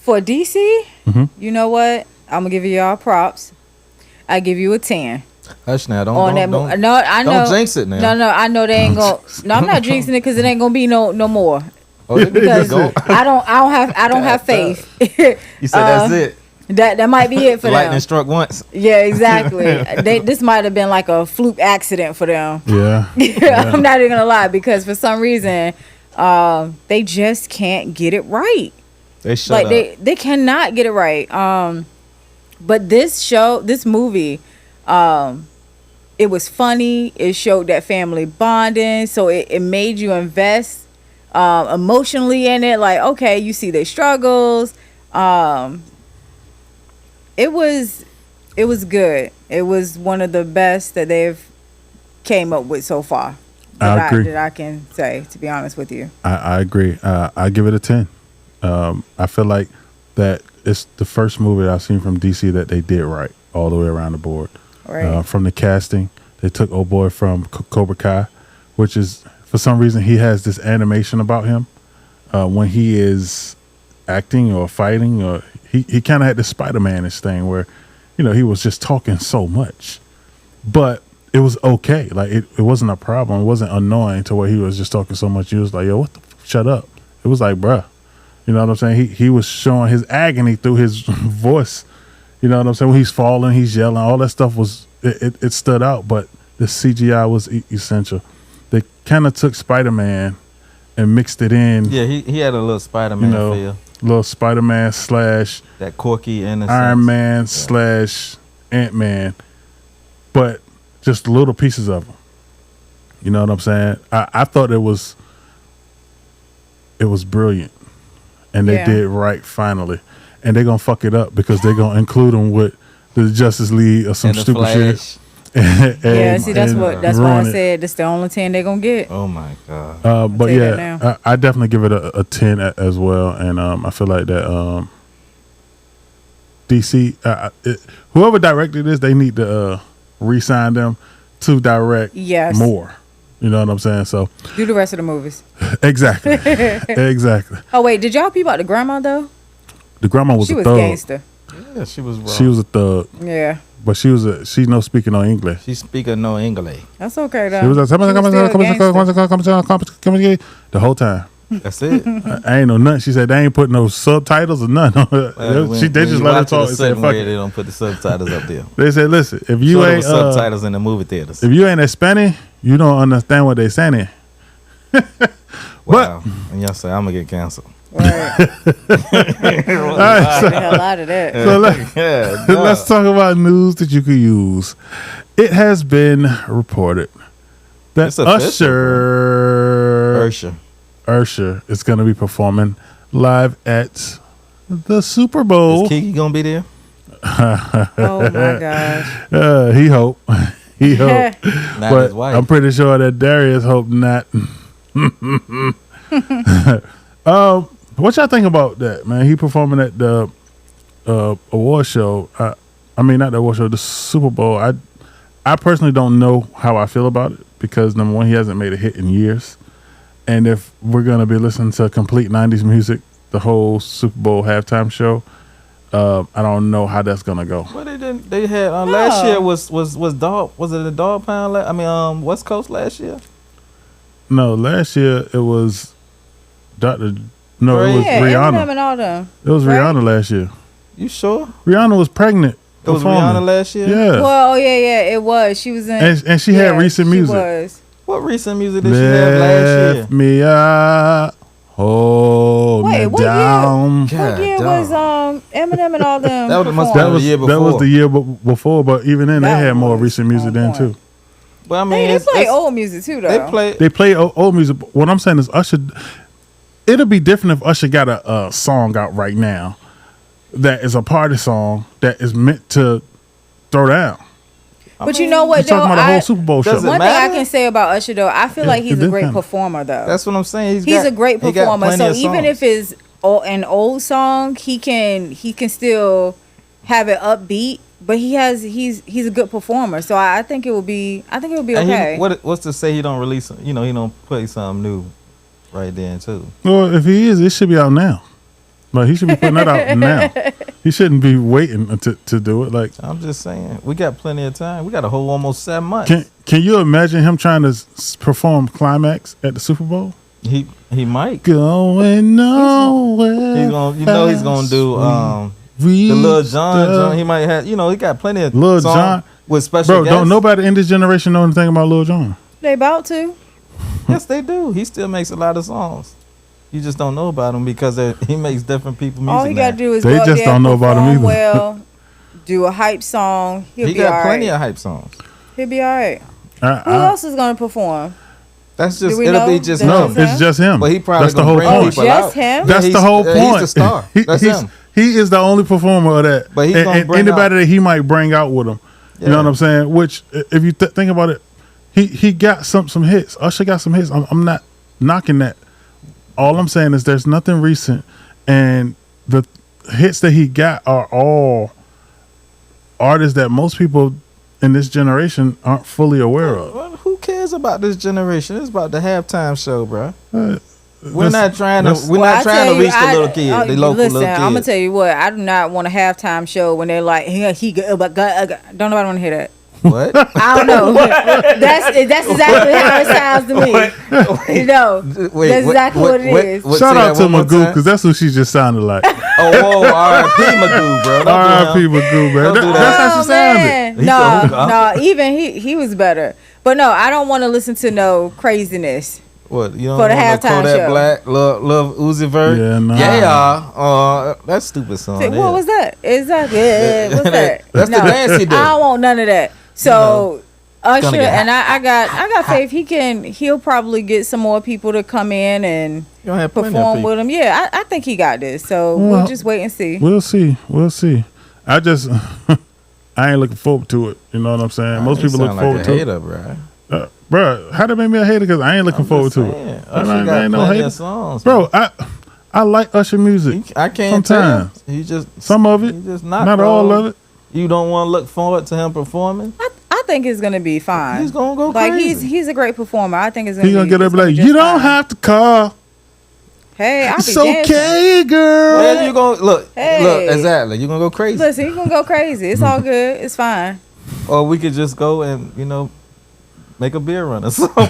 For DC, you know what? I'm gonna give y'all props. I give you a 10. Hush now, don't On that don't, no, I know. don't jinx it now. No, I know they ain't gonna. No, I'm not jinxing it because it ain't gonna be no more. Oh, it Because go. I don't have faith. You said that's it. That might be it for them. Lightning struck once. Yeah, exactly. This might have been like a fluke accident for them. Yeah. I'm not even gonna lie because for some reason, they just can't get it right. They shut Like up. they cannot get it right. But this movie, it was funny. It showed that family bonding, so it made you invest emotionally in it. Like, okay, you see their struggles. It was good. It was one of the best that they've came up with so far. I agree. That I can say, to be honest with you. I agree. I give it a 10. I feel like that it's the first movie I've seen from DC that they did right all the way around the board. Right. From the casting, they took old boy from Cobra Kai, which is for some reason he has this animation about him when he is acting or fighting, or he kind of had the Spider-Man-ish thing where he was just talking so much, but it was okay. Like it wasn't a problem. It wasn't annoying to where he was just talking so much. He was like, yo, what the shut up. It was like, bruh. You know what I'm saying? He was showing his agony through his voice. You know what I'm saying? When he's falling, he's yelling. All that stuff it stood out, but the CGI was essential. They kind of took Spider-Man and mixed it in. Yeah, he had a little Spider-Man feel. Little Spider-Man / that quirky innocence. Iron Man / Ant-Man, but just little pieces of them. You know what I'm saying? I thought it was brilliant. And they did right finally. And they're going to fuck it up because they're going to include them with the Justice League or some And the stupid Flash. shit. See, that's why I said that's the only 10 they're going to get. Oh, my God. But tell you that I definitely give it a 10 as well. And I feel like that DC, whoever directed this, they need to re-sign them to direct more. You know what I'm saying? So do the rest of the movies. Exactly. Exactly. Oh wait, did y'all peep out the grandma though? The grandma was she a was thug. gangster. Yeah, she was wrong. She was a thug. Yeah. But she's no speaking no English. She speaking no English. That's okay though. She was like, the whole time. That's it. I ain't know nothing. She said they ain't put no subtitles or nothing. They just let her talk and said, fuck it. They don't put the subtitles up there. They said, listen, if you ain't subtitles in the movie theaters. If you ain't Spanish, you don't understand what they saying. Wow. And y'all say I'm gonna get canceled. Right. Get the hell out of that. So let's talk about news that you could use. It has been reported that Usher is going to be performing live at the Super Bowl. Is Kiki gonna be there? Oh my gosh. He hope. He hope. Not his wife. I'm pretty sure that Darius hope not. What y'all think about that, man? He performing at the award show. I mean, not the award show, the Super Bowl. I personally don't know how I feel about it because number one, he hasn't made a hit in years. And if we're gonna be listening to complete 90s music, the whole Super Bowl halftime show, I don't know how that's gonna go. Well, they didn't. They had last year was dog. Was it a dog pound? West Coast last year. No, last year it was Dr. No, Right. it was Rihanna. And all them. It was Right? Rihanna last year. You sure? Rihanna was pregnant It was performing. Rihanna last year? Yeah. Well, yeah, it was. She was in, And she had recent music. She was. What recent music did she have last year? Lift me up, hold Wait, me what year? down. What year God, was Eminem and all them? That must That the was year that was before. the year before, but even then That they had more was recent music on then point. too. But I mean, They play it's- old music too, though. They play. They play old music. What I'm saying is Usher. It'll be different if Usher got a song out right now that is a party song that is meant to throw down. But you know what, You're talking though? about a whole Super Bowl show. Does it One thing I matter? can say about Usher, though, I feel like he's it a great depends. performer, though. That's what I'm saying. He's a great he got performer. plenty So of even songs. if it's an old song, he can still have it upbeat. But he's a good performer. So I think it will be And okay. what's to say he don't release? He don't play something new right then too. Well, if he is, it should be out now. Like he should be putting that out now. He shouldn't be waiting to do it. Like, I'm just saying, we got plenty of time. We got a whole almost 7 months. can you imagine him trying to perform Climax at the Super Bowl? He might. Going nowhere. He's gonna he's gonna do the Lil Jon. He might have he got plenty of Lil songs Jon. with special Bro, guests. don't nobody in this generation know anything about Lil Jon. They about to. Yes, they do. He still makes a lot of songs. You just don't know about him because he makes different people music. All he got to do is They go up just there, don't know about him perform either. well, do a hype song. He'll He be all got plenty right. of hype songs. He'll be all right. Who I, else is going to perform? That's Do just we it'll know be just that no, him. it's it's just him. But he probably That's the gonna whole bring point. people Just out. him? That's he's- the whole point. He's the star. That's him. He is the only performer of that. But he's And- gonna and bring anybody out- that he might bring out with him. You know Yeah. what I'm saying? Which, if you think about it, he got some hits. Usher got some hits. I'm not knocking that. All I'm saying is there's nothing recent, and the hits that he got are all artists that most people in this generation aren't fully aware of. Well, who cares about this generation? It's about the halftime show, bro. We're That's- not trying to. that's- We're Well, not I trying tell to you, reach the little kid, the local listen, little kid. I'm gonna tell you what. I do not want a halftime show when they're like, don't nobody want to hear that. What? I don't know. that's exactly how it sounds to me. You know, Wait, that's exactly what it is. What, Shout say out that to one more Magoo, time? because that's who she just sounded like. Oh, R.I.P. Magoo, bro. Don't do R.I.P. him. Magoo, man. Don't do that. That's how Oh, she sounded. man. He No, told me, no, even he was better. But no, I don't want to listen to no craziness. What, you don't For the want no halftime Kodak show. Black, Love Uzi Vert? Yeah, no. Yeah. That stupid song. Say, there. what was that? Exactly. What's that? That's the dance he did. I don't want none of that. So Usher, gonna get and I got faith. He'll probably get some more people to come in and You don't have plenty of perform people. with him. Yeah, I think he got this. So Well, we'll just wait and see. We'll see. I just, I ain't looking forward to it. You know what I'm saying? Most You people look sound forward like to a it. hater, bro. Bro, how they make me a hater? Because I ain't looking forward to it. Usher got ain't no plenty hater. of songs. Bro, I like Usher music. I can't Sometimes. tell. He just Some of it, he just not all of it. You don't want to look forward to him performing? I think it's gonna be fine. He's gonna go like crazy. he's a great performer. I think it's gonna. He gonna be, get up it's and be like, just you don't fine. have to call. Hey, I'll be It's dancing. okay, girl. Well, you gonna look Hey. exactly. You gonna go crazy, Listen, you gonna go crazy. It's all good. It's fine. or we could just go and make a beer run or something.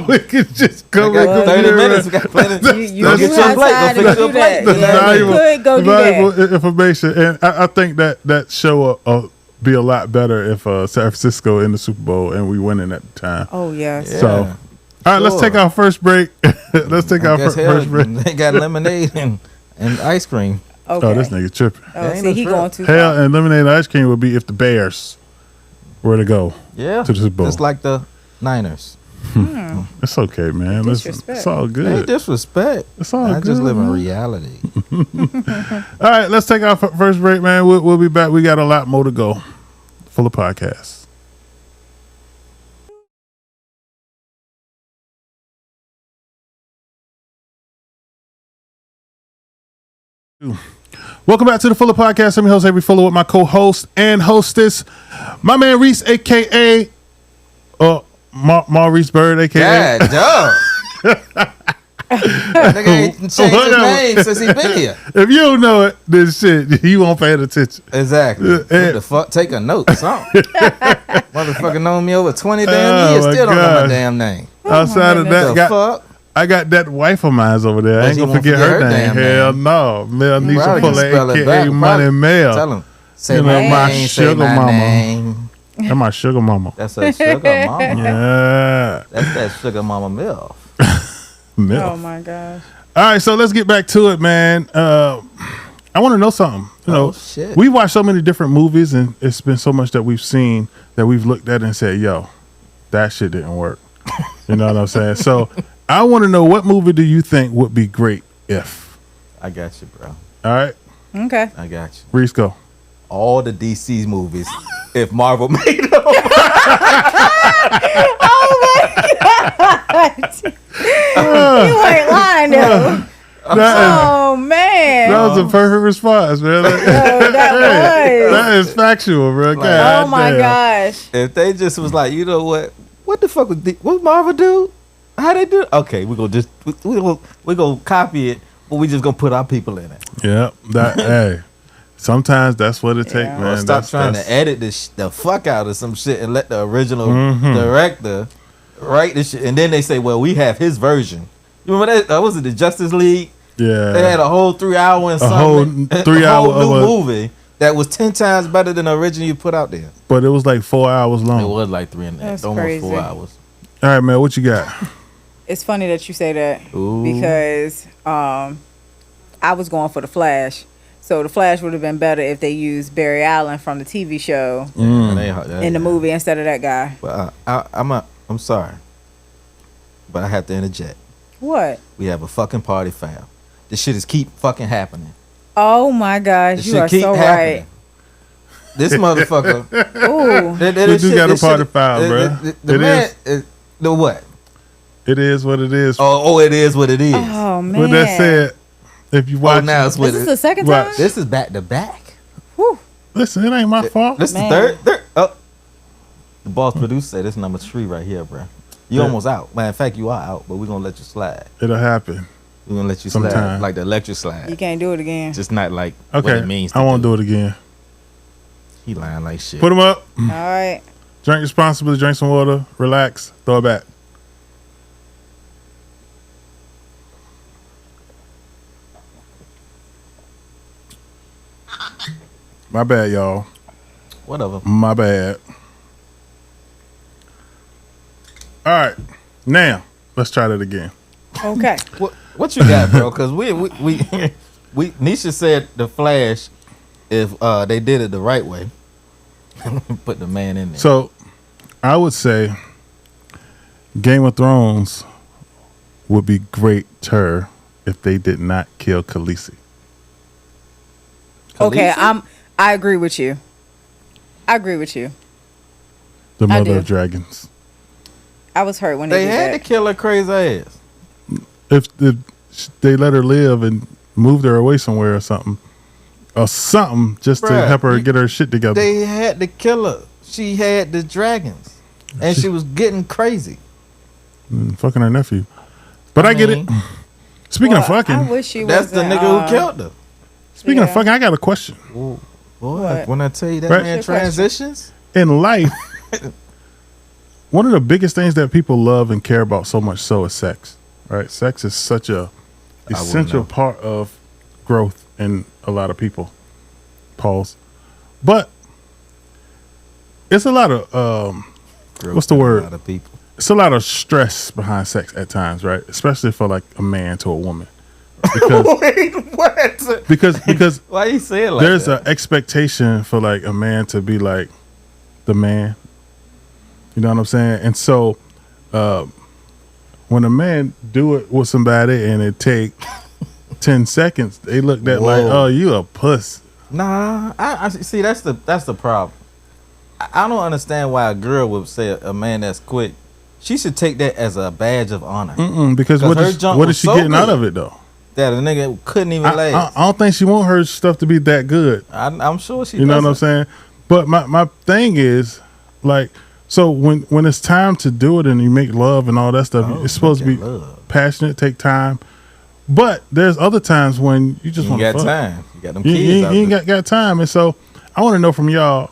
We could just go We got make a 30 beer minutes. run. We got plenty. You Go do get your have plate. time Go to fix your do plate. that. Yeah, you could go do valuable that. information, and I think that show will be a lot better if San Francisco in the Super Bowl and we winning at the time. Oh yes. Yeah. So, all right, let's Sure. take our first break. Let's take our Guess first break. They got lemonade and ice cream. Okay. Oh, this nigga tripping. Oh, ain't see, no he trip. going too Hell, far. and lemonade and ice cream would be if the Bears were to go Yeah, to the Super Bowl. just like the Niners. It's okay, man. Listen, Disrespect. it's all Ain't good. disrespect. It's all I good. just live in man. reality. All right, let's take our first break, man. We'll be back. We got a lot more to go. Full of podcasts. Welcome back to the Fuller Podcast. I'm your host, Avery Fuller, with my co-host and hostess, my man Reese, aka Maurice Bird, aka God, dog. Nigga ain't changed his Whatever. name since he been here. If you don't know it, then shit, you won't pay attention. Exactly. What the fuck? Take a note, something. Motherfucker known me over 20 damn Oh, years. my Still don't know God. my damn name. Outside of goodness. that, The got fuck? I got that wife of mine over there. I But ain't you gonna won't forget forget her her name. damn Hell name. no. Mel Nisha Probably can Fuller, spell it aka back. Money Tell Mel. him. Say You know, my my name, sugar say my mama. name. That's my sugar mama. That's a sugar mama. Yeah. That's that sugar mama milk. Milk. Oh my gosh. All right, so let's get back to it, man. I want to know something. You know, Shit. we watched so many different movies, and it's been so much that we've seen that we've looked at and said, "Yo, that shit didn't work." You know what I'm saying? So, I want to know, what movie do you think would be great if? I got you, bro. All right, Okay. I got you. Reese, go. All the DC movies, if Marvel made them. You ain't lying though. Oh man. That was a perfect response, man. Oh, that was. That is factual, bro. God Oh my damn. gosh. If they just was like, you know what the fuck what Marvel do? How they do? Okay, we gonna copy it, but we just gonna put our people in it. Yep. That. Hey. Sometimes that's what it takes, Yeah. man. Or stop trying to edit the fuck out of some shit and let the original director write the shit, and then they say, well, we have his version. You remember that? Was it the Justice League? Yeah. They had a whole 3 hour and something, whole 3 hour a whole of new a- movie that was 10 times better than the original you put out there. But it was like 4 hours long. It was like 3 and That's almost crazy. 4 hours. All right, man. What you got? It's funny that you say that Ooh. because I was going for the Flash. So the Flash would have been better if they used Barry Allen from the TV show in the movie instead of that guy. But I'm sorry, but I have to interject. What? We have a fucking party foul. This shit is keep fucking happening. Oh my gosh, This you shit are keep so happening. This motherfucker. right. Ooh. We do got a party foul, bruh. The It man, the what? It is what it is. Oh, it is what it is. Oh man. With that said, if you watch, now it's what This is it the second Right. time? This is back to back. Whew. listen, it ain't my fault. This is Man. third. Oh, the boss producer said this number 3 right here, bro. You Yeah. almost out. Man, in fact, you are out, but we're gonna let you slide. It'll happen. We're gonna let you slide Sometime. like the electric slide. You can't do it again. Just not like what Okay, it means. I won't do it again. He lying like shit. Put them up. All right. Drink responsibly. Drink some water. Relax. Throw it back. My bad, y'all. Whatever. My bad. All right, now let's try that again. Okay. What you got, bro? Because we Nisha said the Flash, if they did it the right way, put the man in there. So, I would say Game of Thrones would be greater if they did not kill Khaleesi. Okay, Khaleesi? I agree with you. I agree with you. The I mother do. of dragons. I was hurt when they They did had that. to kill her crazy ass. If they let her live and moved her away somewhere or something just to Bruh, help her get her shit together. They had to kill her. She had the dragons, and she was getting crazy. Fucking her nephew. But I get it. mean, Speaking Well, of fucking, I wish she That's the wasn't, nigga who killed her. speaking of yeah. fucking, I got a question. Boy, What? when I tell you that Right. man What's your question? transitions, In life, one of the biggest things that people love and care about so much so is sex. Right? Sex is such a essential know. part of growth in a lot of people. Pause. But it's a lot of what's the a word? lot of people. It's a lot of stress behind sex at times, right? Especially for like a man to a woman. Because Wait, what? because Why you say it like there's that? an expectation for like a man to be like the man. You know what I'm saying? And so when a man do it with somebody and it take 10 seconds, they look at like, Whoa. oh, you a puss. Nah, I see. That's the problem. I don't understand why a girl would say a man that's quick. She should take that as a badge of honor. Because 'Cause what her is jump what was is she so getting out good. of it though? That a nigga couldn't even last. I don't think she want her stuff to be that good. I'm sure she. You know what I'm doesn't. saying? But my thing is like, so when it's time to do it and you make love and all that stuff, Oh, it's supposed to be making love. passionate, take time. But there's other times when you just You want ain't to got fuck. time. You got them You, kids you out ain't there. got time. And so I want to know from y'all,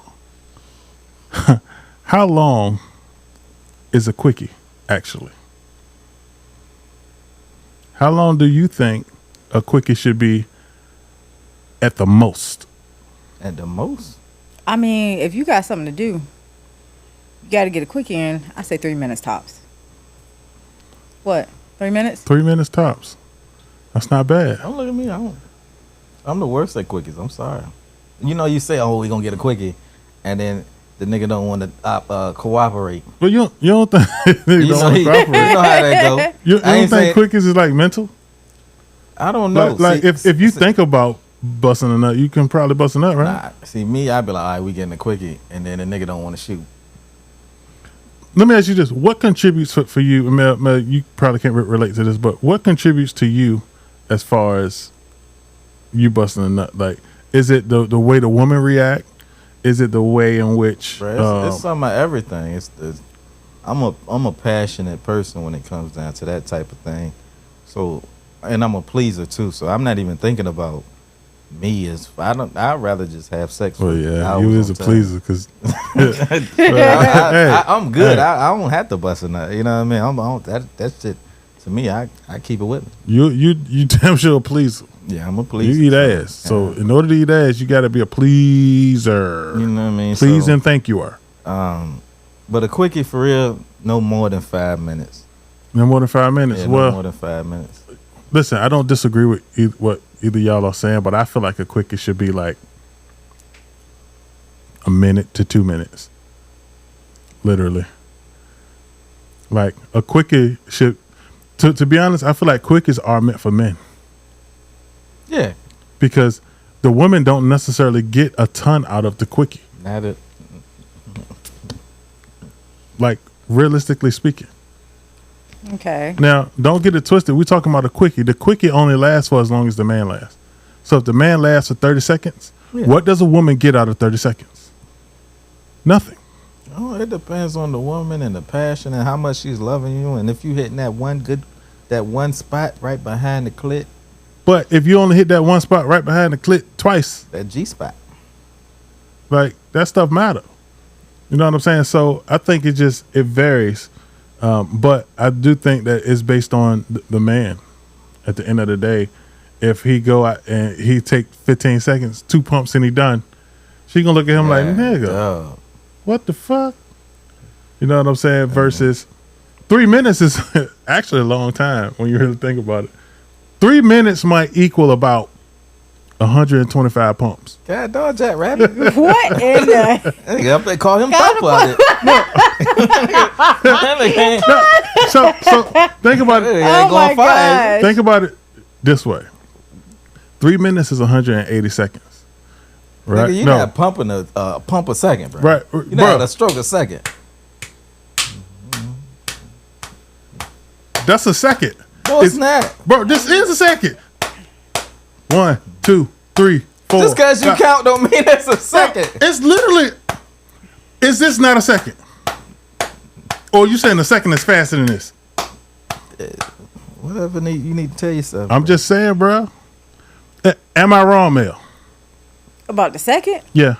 how long is a quickie actually? How long do you think a quickie should be at the most? At the most. I mean, if you got something to do, you got to get a quickie in. I say 3 minutes tops. What? 3 minutes? 3 minutes tops. That's not bad. Don't look at me. I'm the worst at quickies. I'm sorry. You know, you say, "Oh, we gonna get a quickie," and then the nigga don't want to cooperate. But you don't think You know, you know how that go. You don't think quickies is like mental? I don't know. Like if you think about busting a nut, you can probably bust a nut, right? Nah, see me, I'd be like, all right, we getting a quickie, and then the nigga don't want to shoot. Let me ask you this: what contributes for you? Mel, you probably can't relate to this, but what contributes to you as far as you busting a nut? Like, is it the way the woman react? Is it the way in which? Bro, it's some of everything. I'm a passionate person when it comes down to that type of thing. So, and I'm a pleaser too. So I'm not even thinking about me as I'd rather just have sex. Well, yeah, you is a pleaser because I'm good. I don't have to bust a nut. You know what I mean? That shit to me. I keep it with me. You damn sure a pleaser. Yeah, I'm a pleaser. You eat ass. So in order to eat ass, you got to be a pleaser. You know what I mean? Please and thank you are. But a quickie for real, no more than 5 minutes. No more than 5 minutes. Yeah, well, no more than 5 minutes. Listen, I don't disagree with what either y'all are saying, but I feel like a quickie should be like a minute to 2 minutes. Literally. Like a quickie should, to be honest, I feel like quickies are meant for men. Yeah. Because the women don't necessarily get a ton out of the quickie. Not it. Like, realistically speaking. Okay. Now, don't get it twisted. We're talking about a quickie. The quickie only lasts for as long as the man lasts. So if the man lasts for 30 seconds, what does a woman get out of 30 seconds? Nothing. Oh, it depends on the woman and the passion and how much she's loving you. And if you hitting that one spot right behind the clit. But if you only hit that one spot right behind the clit twice, that G spot, like that stuff matter. You know what I'm saying? So I think it varies. But I do think that it's based on the man. At the end of the day, if he go out and he take 15 seconds, 2 pumps and he done, she gonna look at him like, nigga, what the fuck? You know what I'm saying? Versus 3 minutes is actually a long time when you really think about it. 3 minutes might equal about 125 pumps. God, dog, Jack Rabbit. What in the? They call him Papa. So think about it. Oh my God. Think about it this way. 3 minutes is 180 seconds. Right? Nigga, you're not pumping a pump a second, bro. Right. You're not a stroke a second. That's a second. No, it's not. Bro, this is a second. 1, 2, 3, 4. Just because you count don't mean it's a second. It's literally. Is this not a second? Or you saying a second is faster than this? Whatever you need to tell yourself. I'm just saying, bro. Am I wrong, Mel? About the second? Yeah.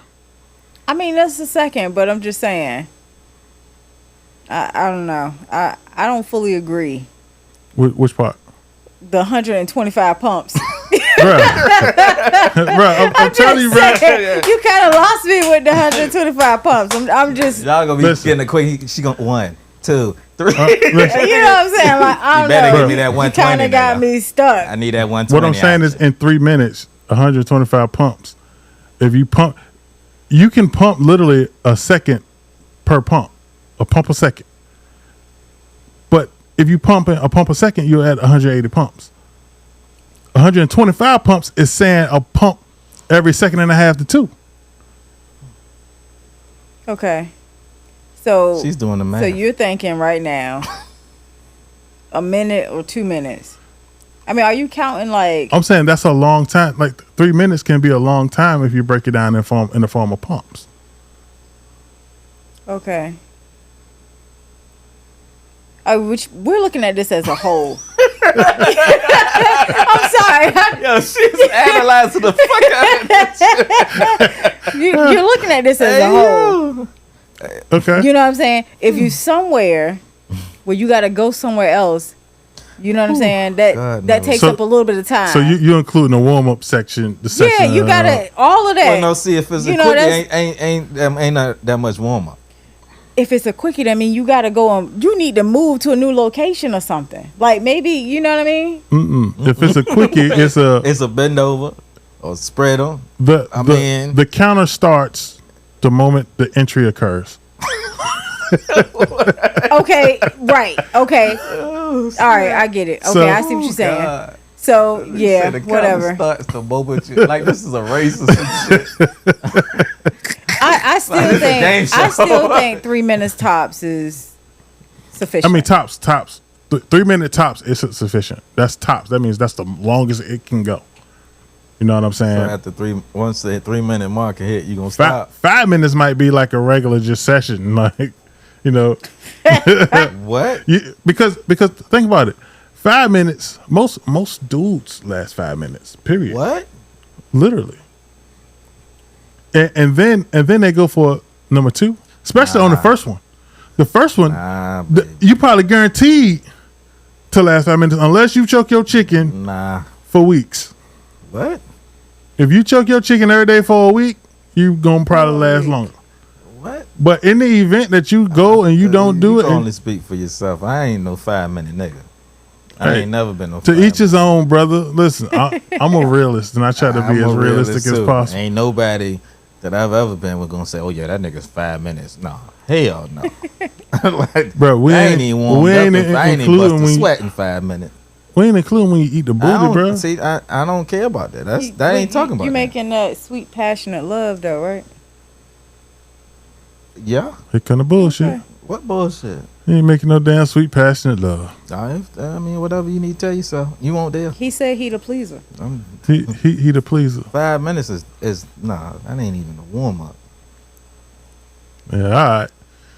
I mean, that's the second, but I'm just saying. I don't know. I don't fully agree. Which part? The 125 pumps. Bro, I'm telling you, bro. You kind of lost me with the 125 pumps. I'm just. Y'all gonna be getting a quick. She gonna 1, 2, 3. You know what I'm saying? Like, I don't you better know. give me that 120. You kind of got me stuck. I need that 120. What I'm saying is, in 3 minutes, 125 pumps. If you pump, you can pump literally a second per pump, a pump a second. But if you pump a pump a second, you're at 180 pumps. 125 pumps is saying a pump every second and a half to 2. Okay. So she's doing the math. So you're thinking right now a minute or 2 minutes. I mean, are you counting like? I'm saying that's a long time. Like 3 minutes can be a long time if you break it down in the form of pumps. Okay. Which we're looking at this as a whole. I'm sorry. Yo, she's analyzing the fuck out of this. You're looking at this as a whole. Okay. You know what I'm saying? If you somewhere where you got to go somewhere else, You know what I'm saying? That God, that no. takes So- up a little bit of time. So you're including the warm up section, the section. yeah, you gotta all of that. Well, no, see if it's You a know, quickie, that's- ain't not that much warm up. If it's a quickie, that mean you gotta go on. You need to move to a new location or something. Like maybe you know what I mean. If it's a quickie, it's a It's a bend over or spread on. the counter starts the moment the entry occurs. Okay, right. Okay, all right. I get it. Okay, So- I see what you're saying. God. So yeah, Say the whatever. counter starts the moment you, like this is a race or some shit. I still Like, it's a game think show. I still think 3 minutes tops is sufficient. I mean, tops. 3 minute tops is sufficient. That's tops. That means that's the longest it can go. You know what I'm saying? So after once the 3 minute mark hit, you gonna Five, stop. 5 minutes might be like a regular just session, like you know, What? because think about it. 5 minutes. Most dudes last 5 minutes. Period. What? Literally. And then they go for number 2, especially on the first one. The first one, you probably guaranteed to last 5 minutes unless you choke your chicken Nah. for weeks. What? If you choke your chicken every day for a week, you gonna probably last longer. What? But in the event that you go and you don't do You it, can and only speak for yourself. I ain't no 5 minute nigga. I Hey, ain't never been no. to 5 each his own, brother. Listen, I'm a realist, and I try to be as realistic as too. possible. Ain't nobody that I've ever been with gonna say, "Oh yeah, that nigga's 5 minutes." No, hell no. Like, Bro, we I ain't- ain't even warmed we up. ain't If I ain't even including bust a when you- sweat in 5 minutes. We ain't including when you eat the I booty, don't, bro. see, I don't care about that. That ain't talking about You that. making that sweet, passionate love, though, right? Yeah. Here come the bullshit. Okay. What bullshit? You ain't making no damn sweet, passionate love. I mean, whatever you need to tell yourself. You won't there. He said he the pleaser. He the pleaser. 5 minutes is nah. That ain't even a warm up. Yeah, all right.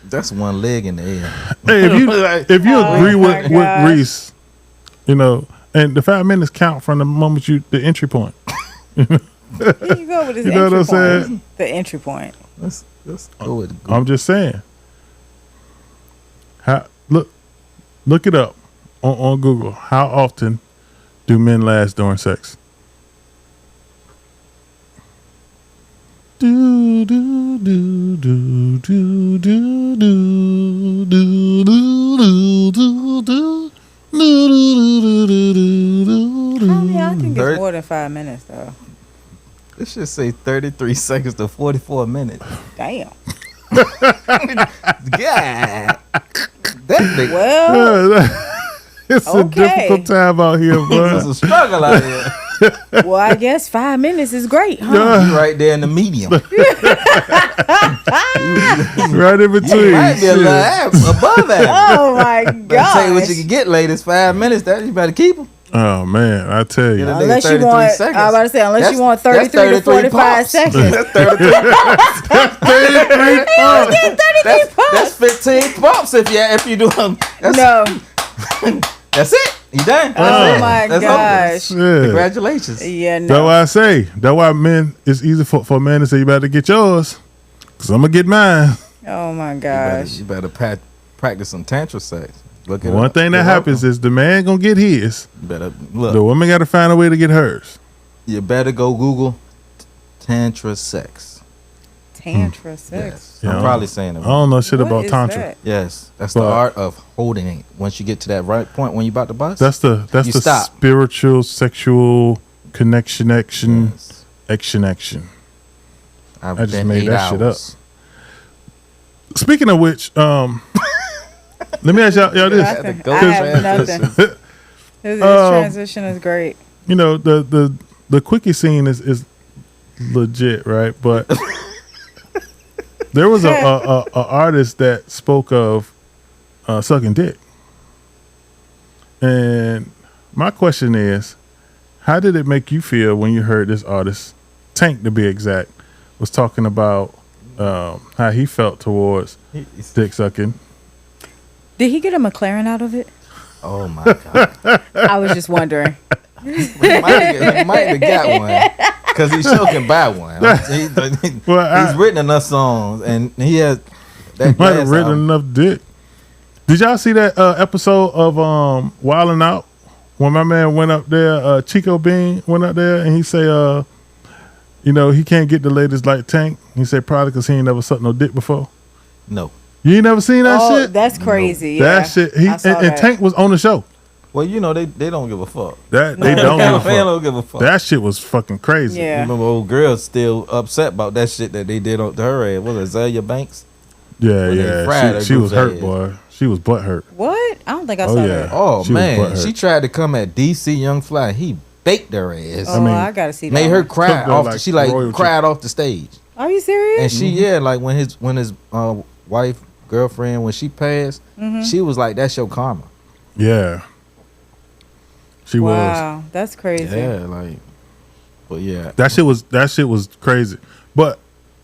That's one leg in the air. Hey, if you Oh agree my with gosh. Reese, you know, and the 5 minutes count from the moment the entry point. Here you go with his You know what entry I'm saying? point. The entry point. Let's go with it. I'm just saying. Look it up on Google. How often do men last during sex? Do do do do do do do do do do do. I think Third- it's more than 5 minutes, though. It should say 33 seconds to 44 minutes. Damn. God. That nigga. Well, It's a Okay. difficult time out here, It's bro. a struggle out here. well, I guess 5 minutes is great, huh? You right there in the medium. Right in between. Might be a little Shit. above that. Oh my Better tell you what you god! can get, ladies. 5 minutes. That you better keep them. Oh man, I tell you. Get a nigga Unless you 33 want, seconds. I was about to say, unless That's- you want that's 33 to 45 pops. seconds. That's 33 That's 15 pumps if you do them. That's, No. that's it. You done. That's Oh it. my That's gosh. over. Yeah. Congratulations. Yeah, That's no. why I say. That's why men. It's easy for men to say you better get yours, cause I'm gonna get mine. Oh my gosh. You better practice some tantra sex. Look at One thing that happens is the man gonna get his. you better The look. woman got to find a way to get hers. You better go Google tantra sex. Tantra sex. Yes, Yeah, I'm probably saying it. I don't know shit What about is tantra. that? Yes, that's But- the art of holding it. Once you get to that right point when you about to bust, That's the You the stop. spiritual sexual connection action. yes. I just been made 8 that shit hours. Speaking of which, let me ask y'all this. Nothing. Go I have transition. nothing. This Um, transition is great. You know the quickie scene is legit, right? But there was a artist that spoke of sucking dick, and my question is, how did it make you feel when you heard this artist, Tank to be exact, was talking about how he felt towards dick sucking? Did he get a McLaren out of it? Oh my god! I was just wondering. He might have got one because he sure can buy one. Well, He's written enough songs, and he has that might glass have written album. enough dick. Did y'all see that episode of Wildin' Out when my man went up there? Chico Bean went up there and he say, you know, he can't get the ladies like Tank. He said probably because he ain't never sucked no dick before. No. You ain't never seen that shit? That's crazy. No. Yeah. That shit. And that. Tank was on the show. Well, you know, they don't give a fuck. That they don't give a fuck. They don't give a fuck. That shit was fucking crazy. Yeah. Remember, old girl still upset about that shit that they did to her ass. Was it Azalea Banks? Yeah, When they fried yeah. her She was hurt, ass. boy. She was butt hurt. What? I don't think I Oh, saw yeah. that. Oh She was man, butthurt. she tried to come at DC Young Fly. He baked her ass. Oh, mean, I gotta see that. Made her one. cry Took her off. like She like royalty. cried off the stage. Are you serious? And she like when his wife, girlfriend, when she passed, she was like, "That's your karma." Yeah. She was. Wow, that's crazy. Yeah, like, but yeah, That shit was crazy. But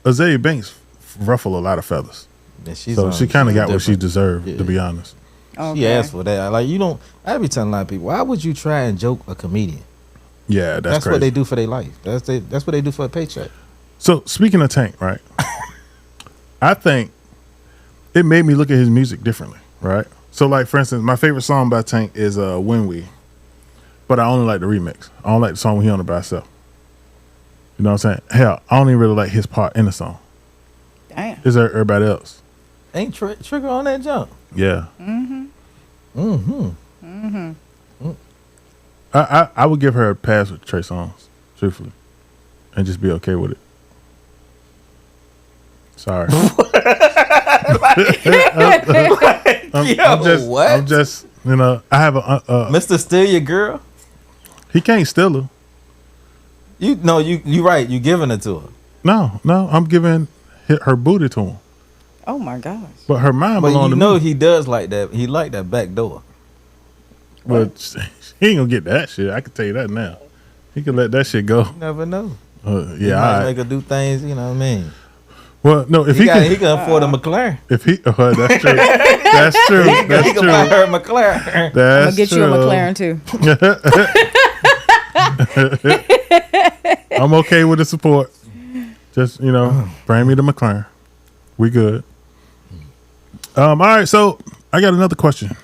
Azalea Banks ruffled a lot of feathers. and she's So she kind of got what she different. deserved, Yeah. to be honest. Okay. She asked for that. Like, you don't. I be telling a lot of people, why would you try and joke a comedian? Yeah, that's crazy. what they do for their life. That's what they do for a paycheck. So speaking of Tank, right? I think it made me look at his music differently, right? So like for instance, my favorite song by Tank is When We. But I only like the remix. I don't like the song when he on it by himself. You know what I'm saying? Hell, I don't even really like his part in the song. Damn. It's everybody else. Ain't Trigger on that jump? Yeah. Mm-hmm. I would give her a pass with Trey Songz, truthfully. And just be okay with it. Sorry. I'm just, you know, I have a Mr. Steal Your Girl? he can't steal her. You right. You giving it to her. No, I'm giving her booty to him. Oh my gosh. But her mind But belongs you to know me. he does like that. He like that back door. But he ain't gonna get that shit. I can tell you that now. He can let that shit go. You never know. Yeah, He all might right. make her do things. You know what I mean? Well, no, if He can, can afford a McLaren. if he, that's true. That's true. He That's can buy true. her a McLaren. I'm That's gonna get true. you a McLaren too. I'm okay with the support. Just, you know, bring me the McLaren. We good. All right, so I got another question.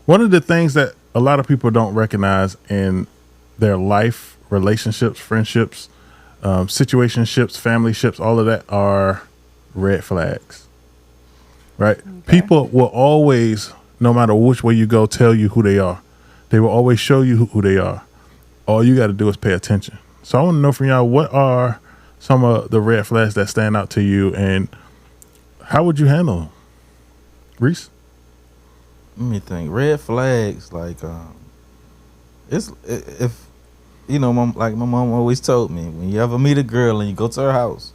One of the things that a lot of people don't recognize in their life, relationships, friendships, situationships, family ships, all of that are red flags. Right? Okay. People will always, no matter which way you go, tell you who they are. They will always show you who they are. All you got to do is pay attention. So I want to know from y'all, what are some of the red flags that stand out to you, and how would you handle them? Reese? Let me think. Red flags, like, it's if you know, like my mom always told me, when you ever meet a girl and you go to her house,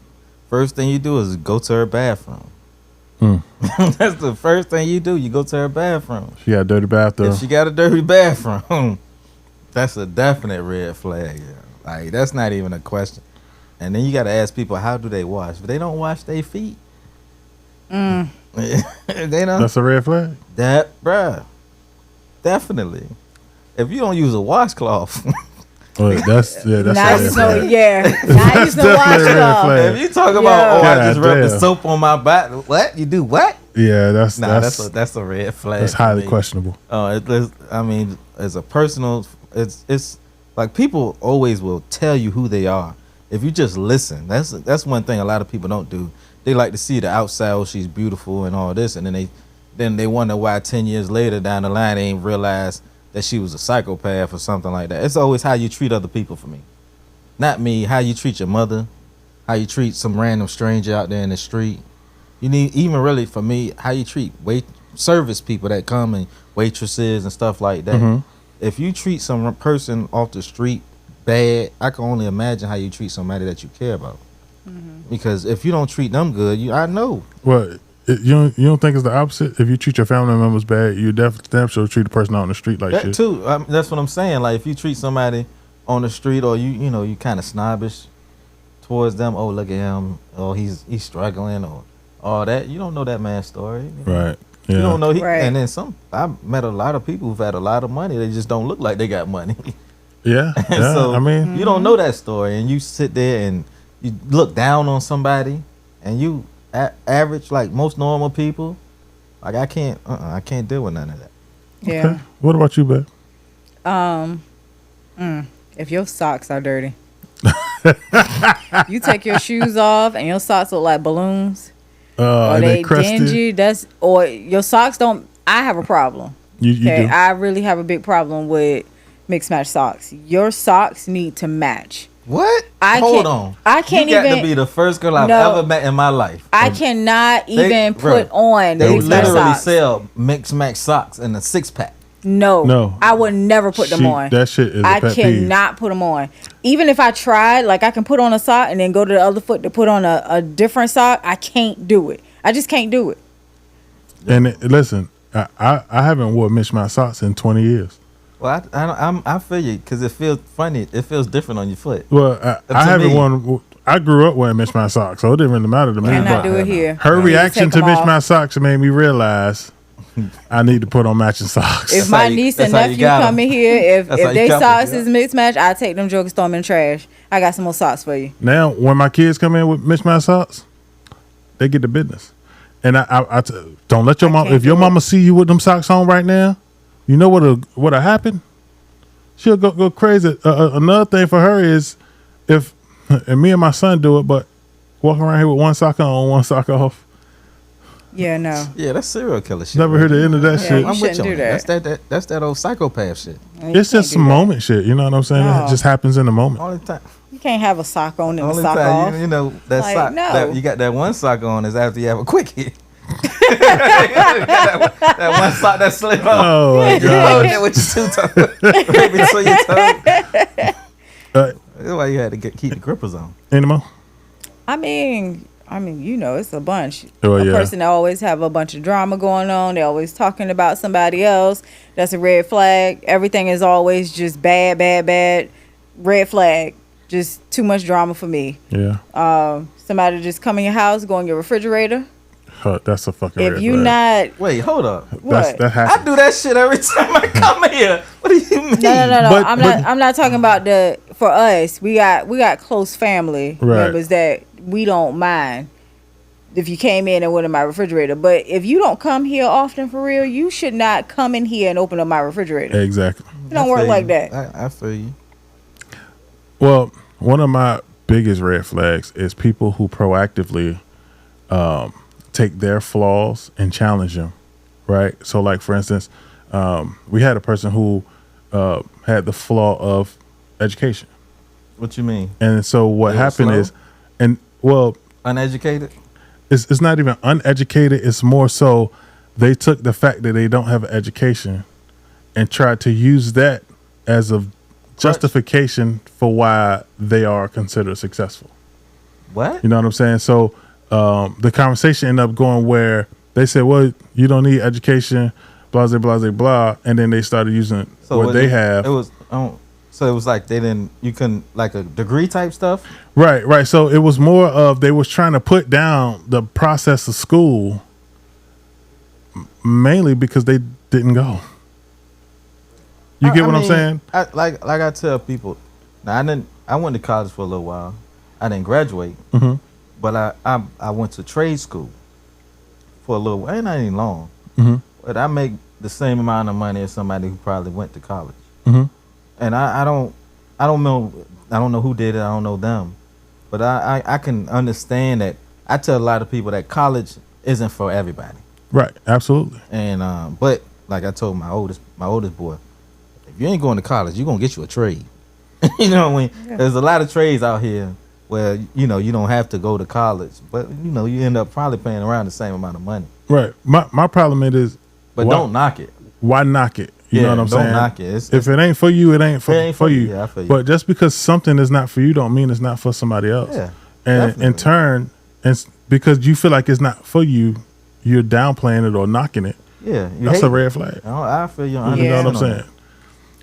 first thing you do is go to her bathroom. That's the first thing you do. You go to her bathroom. She got a dirty bathroom. If she got a dirty bathroom, that's a definite red flag. Yeah. Like, that's not even a question. And then you got to ask people, how do they wash? If they don't wash their feet, they don't. That's a red flag? Bruh, definitely. If you don't use a washcloth, That's a Now red you flag. know, yeah. Now you That's know definitely a red washcloth. flag. if you talk about, Yeah. oh, I just God rubbed the damn. soap on my back, what? You do what? Yeah, that's That's a red flag. that's for highly me. questionable. I mean, as a personal, it's like people always will tell you who they are if you just listen. That's one thing a lot of people don't do. They like to see the outside. Oh, she's beautiful and all this, and then they wonder why 10 years later down the line they ain't realized that she was a psychopath or something like that. It's always how you treat other people for me, not me. How you treat your mother, how you treat some random stranger out there in the street. You need, even really for me, how you treat service people that come and waitresses and stuff like that. Mhm. If you treat some person off the street bad, I can only imagine how you treat somebody that you care about. Because if you don't treat them good, I know. Well, you don't think it's the opposite? If you treat your family members bad, you definitely treat the person out on the street like That shit. too. That's what I'm saying. Like, if you treat somebody on the street, or you know you kind of snobbish towards them. Oh, look at him. Oh, he's struggling, or all that. You don't know that man's story. Right. Yeah. You don't know. Right. And then I met a lot of people who've had a lot of money. They just don't look like they got money. Yeah. Yeah. So I mean, you don't know that story, and you sit there and you look down on somebody, and you average like most normal people. Like I can't deal with none of that. Yeah. Okay. What about you, babe? If your socks are dirty, you take your shoes off and your socks look like balloons, or And they crusted. dingy. Or your socks don't. I have a problem. You Okay, do. I really have a big problem with mixed match socks. Your socks need to match. What? I Hold can't- on. I can't you got even- to be the first girl I've No. ever met in my life. I cannot even put on They mixed match literally socks. sell mixed match socks in a 6-pack. No, I would never put them on. That shit is a I pet peeve. cannot put them on. Even if I tried, like I can put on a sock and then go to the other foot to put on a different sock. I can't do it. I just can't do it. And listen, I haven't worn mismatched socks in 20 years. Well, I feel you because it feels funny. It feels different on your foot. Well, I To haven't me. worn. I grew up wearing mismatched socks, so it didn't really matter to me. Cannot but do it here. her You need to reaction take to them off. mismatched socks made me realize I need to put on matching socks. If how my you- niece that's and how you nephew got 'em. come in here, if That's how you they got 'em, socks yeah. is mismatched, I take them jokers, throw them in the trash. I got some more socks for you. Now, when my kids come in with mismatched socks, they get the business. And don't let your mom. can't If your do it. mama see you with them socks on right now, you know what'll happen? She'll go crazy. Another thing for her is if, and me and my son do it, but walking around here with one sock on, one sock off. Yeah, no. Yeah, that's serial killer shit. Never man. heard the end of that Yeah, shit. you I'm with shouldn't you. do on that. That's that old psychopath shit. It's just some moment shit. You know what I'm saying? No. It just happens in the moment. Only time, You can't have a sock on and a only sock time off. you know that Like, sock. no. That, you got that one sock on is after you have a quickie. that one sock that slip on. Oh my Oh, god! yeah, with your two toes. Between your toes. That's why you had to keep the grippers on. Anymore? I mean, you know, it's a bunch. Oh, a yeah. person that always have a bunch of drama going on. They're always talking about somebody else. That's a red flag. Everything is always just bad, bad, bad. Red flag. Just too much drama for me. Yeah. Somebody just come in your house, go in your refrigerator. That's a fucking. If red you flag. not, Wait, hold up. what? That I happens. do that shit every time I come here. What do you mean? No. But- I'm not talking about for us. We got close family Right. members that we don't mind if you came in and went in my refrigerator. But if you don't come here often for real, you should not come in here and open up my refrigerator. Exactly. It don't I work feel like you. that. I feel you. Well, one of my biggest red flags is people who proactively take their flaws and challenge them, right? So, like, for instance, we had a person who had the flaw of education. What you mean? And so what They were happened slow? is, and well, Uneducated? it's not even uneducated. It's more so they took the fact that they don't have an education and tried to use that as a justification for why they are considered successful. What? You know what I'm saying? So the conversation ended up going where they said, well, you don't need education, blah, blah, blah, blah. And then they started using what they have. It was so it was like you couldn't like a degree type stuff. Right. So it was more of they was trying to put down the process of school mainly because they didn't go. You get what I'm mean, saying? Like I tell people, now I went to college for a little while. I didn't graduate, Mhm. but I went to trade school for a little while. Ain't not even long, Mhm. but I make the same amount of money as somebody who probably went to college. Mhm. And I don't know who did it. I don't know them, but I can understand that. I tell a lot of people that college isn't for everybody. Right. Absolutely. And but like I told my oldest boy, if you ain't going to college, you're gonna get you a trade. You know what I mean? Yeah. There's a lot of trades out here where you don't have to go to college, but you end up probably paying around the same amount of money. Right. My problem is, But why, don't knock it. why knock it? You know what I'm don't saying? knock it. It's, If it ain't for you, it ain't for, It ain't for for you. you. Yeah, I feel you. But just because something is not for you don't mean it's not for somebody else. yeah, And in definitely. turn, because you feel like it's not for you, you're downplaying it or knocking it. yeah, you That's hate a red flag. it. I feel you. You know what I'm saying?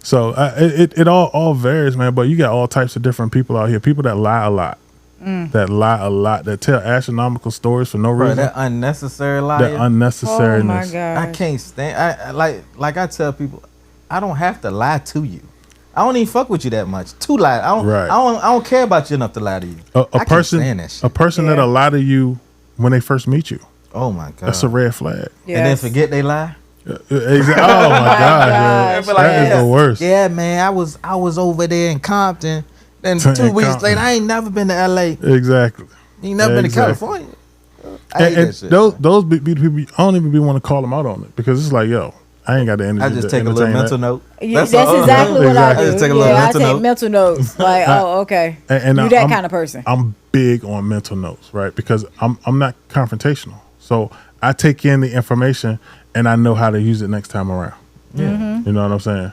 So it all varies, man. But you got all types of different people out here. People that lie a lot, that tell astronomical stories for no Bro, reason. that unnecessary lie. That Oh my unnecessariness. god! I can't stand. I like I tell people, I don't have to lie to you. I don't even fuck with you that much to lie. Right. I don't care about you enough to lie to you. A I can't person, stand that shit. a person Yeah. that'll lie to you when they first meet you. Oh my god. That's a red flag. Yes. And then forget they lie. Exactly. Oh my gosh, gosh. man. That is the worst. Yeah, man. I was over there in Compton. Then 2 In weeks Compton. later, I ain't never been to LA. Exactly. You ain't never been to Exactly. California. I hate And that shit. those be people, I don't even want to call them out on it because it's like, yo, I ain't got the energy. I just to take a little entertain mental that. note. That's all. exactly what I Exactly. do. I just take a little I mental take note. mental notes. Like, oh, okay. And you that kind of person. I'm big on mental notes, right? Because I'm not confrontational, so I take in the information and I know how to use it next time around. Yeah. You know what I'm saying?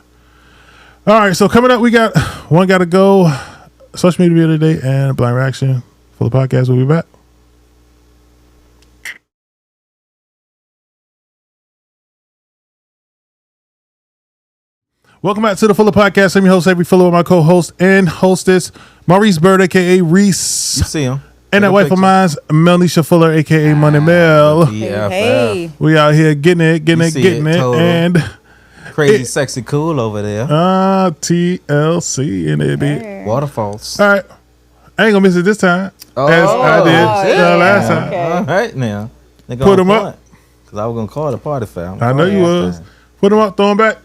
All right, so coming up, we got one got to go. Social media video today and blind reaction for the podcast. We'll be back. Welcome back to the Fuller Podcast. I'm your host, Avery Fuller, with my co-host and hostess, Maurice Bird, aka Reese. You see him. And that wife of mine's Melnisha Fuller, aka Money Mel. Yeah, Hey. We out here getting it, see it, total. and Crazy, sexy, cool over there. TLC in it, bitch. Waterfalls. All right, I ain't gonna miss it this time, as I did yeah. last time. Okay. All right now. Nigga Put on 'em up. point. Cause I was gonna call the party foul. I know you was. Put them up, throw them back.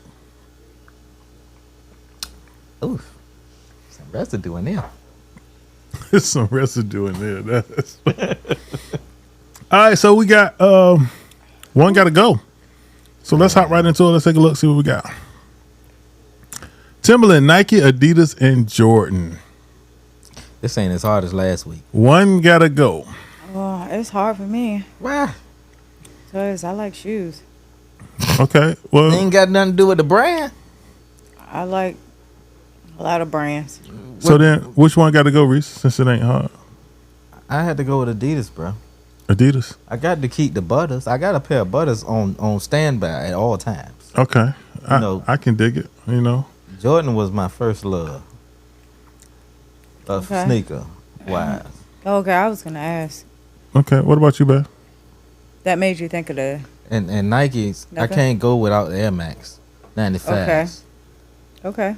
Oof. Some residue in there. There's some residue in there. That's all right, so we got one got to go. So let's hop right into it. Let's take a look, see what we got. Timberland, Nike, Adidas, and Jordan. This ain't as hard as last week. One got to go. Oh, it's hard for me Why? because I like shoes. Okay, It well, ain't got nothing to do with the brand. I like a lot of brands. so then which one got to go, Reese, since it ain't hard? I had to go with Adidas, bro. Adidas. I got to keep the butters. I got a pair of butters on standby at all times. Okay, know. I can dig it, you know. Jordan was my first love of Okay. sneaker wise. Okay, I was gonna ask. Okay, what about you, Beth? That made you think of the. And Nikes, I Nothing? can't go without the Air Max 95s. Okay. Okay.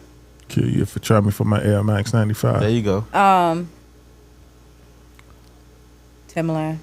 Kill you if you try me for my Air Max 95. There you go. Timberland.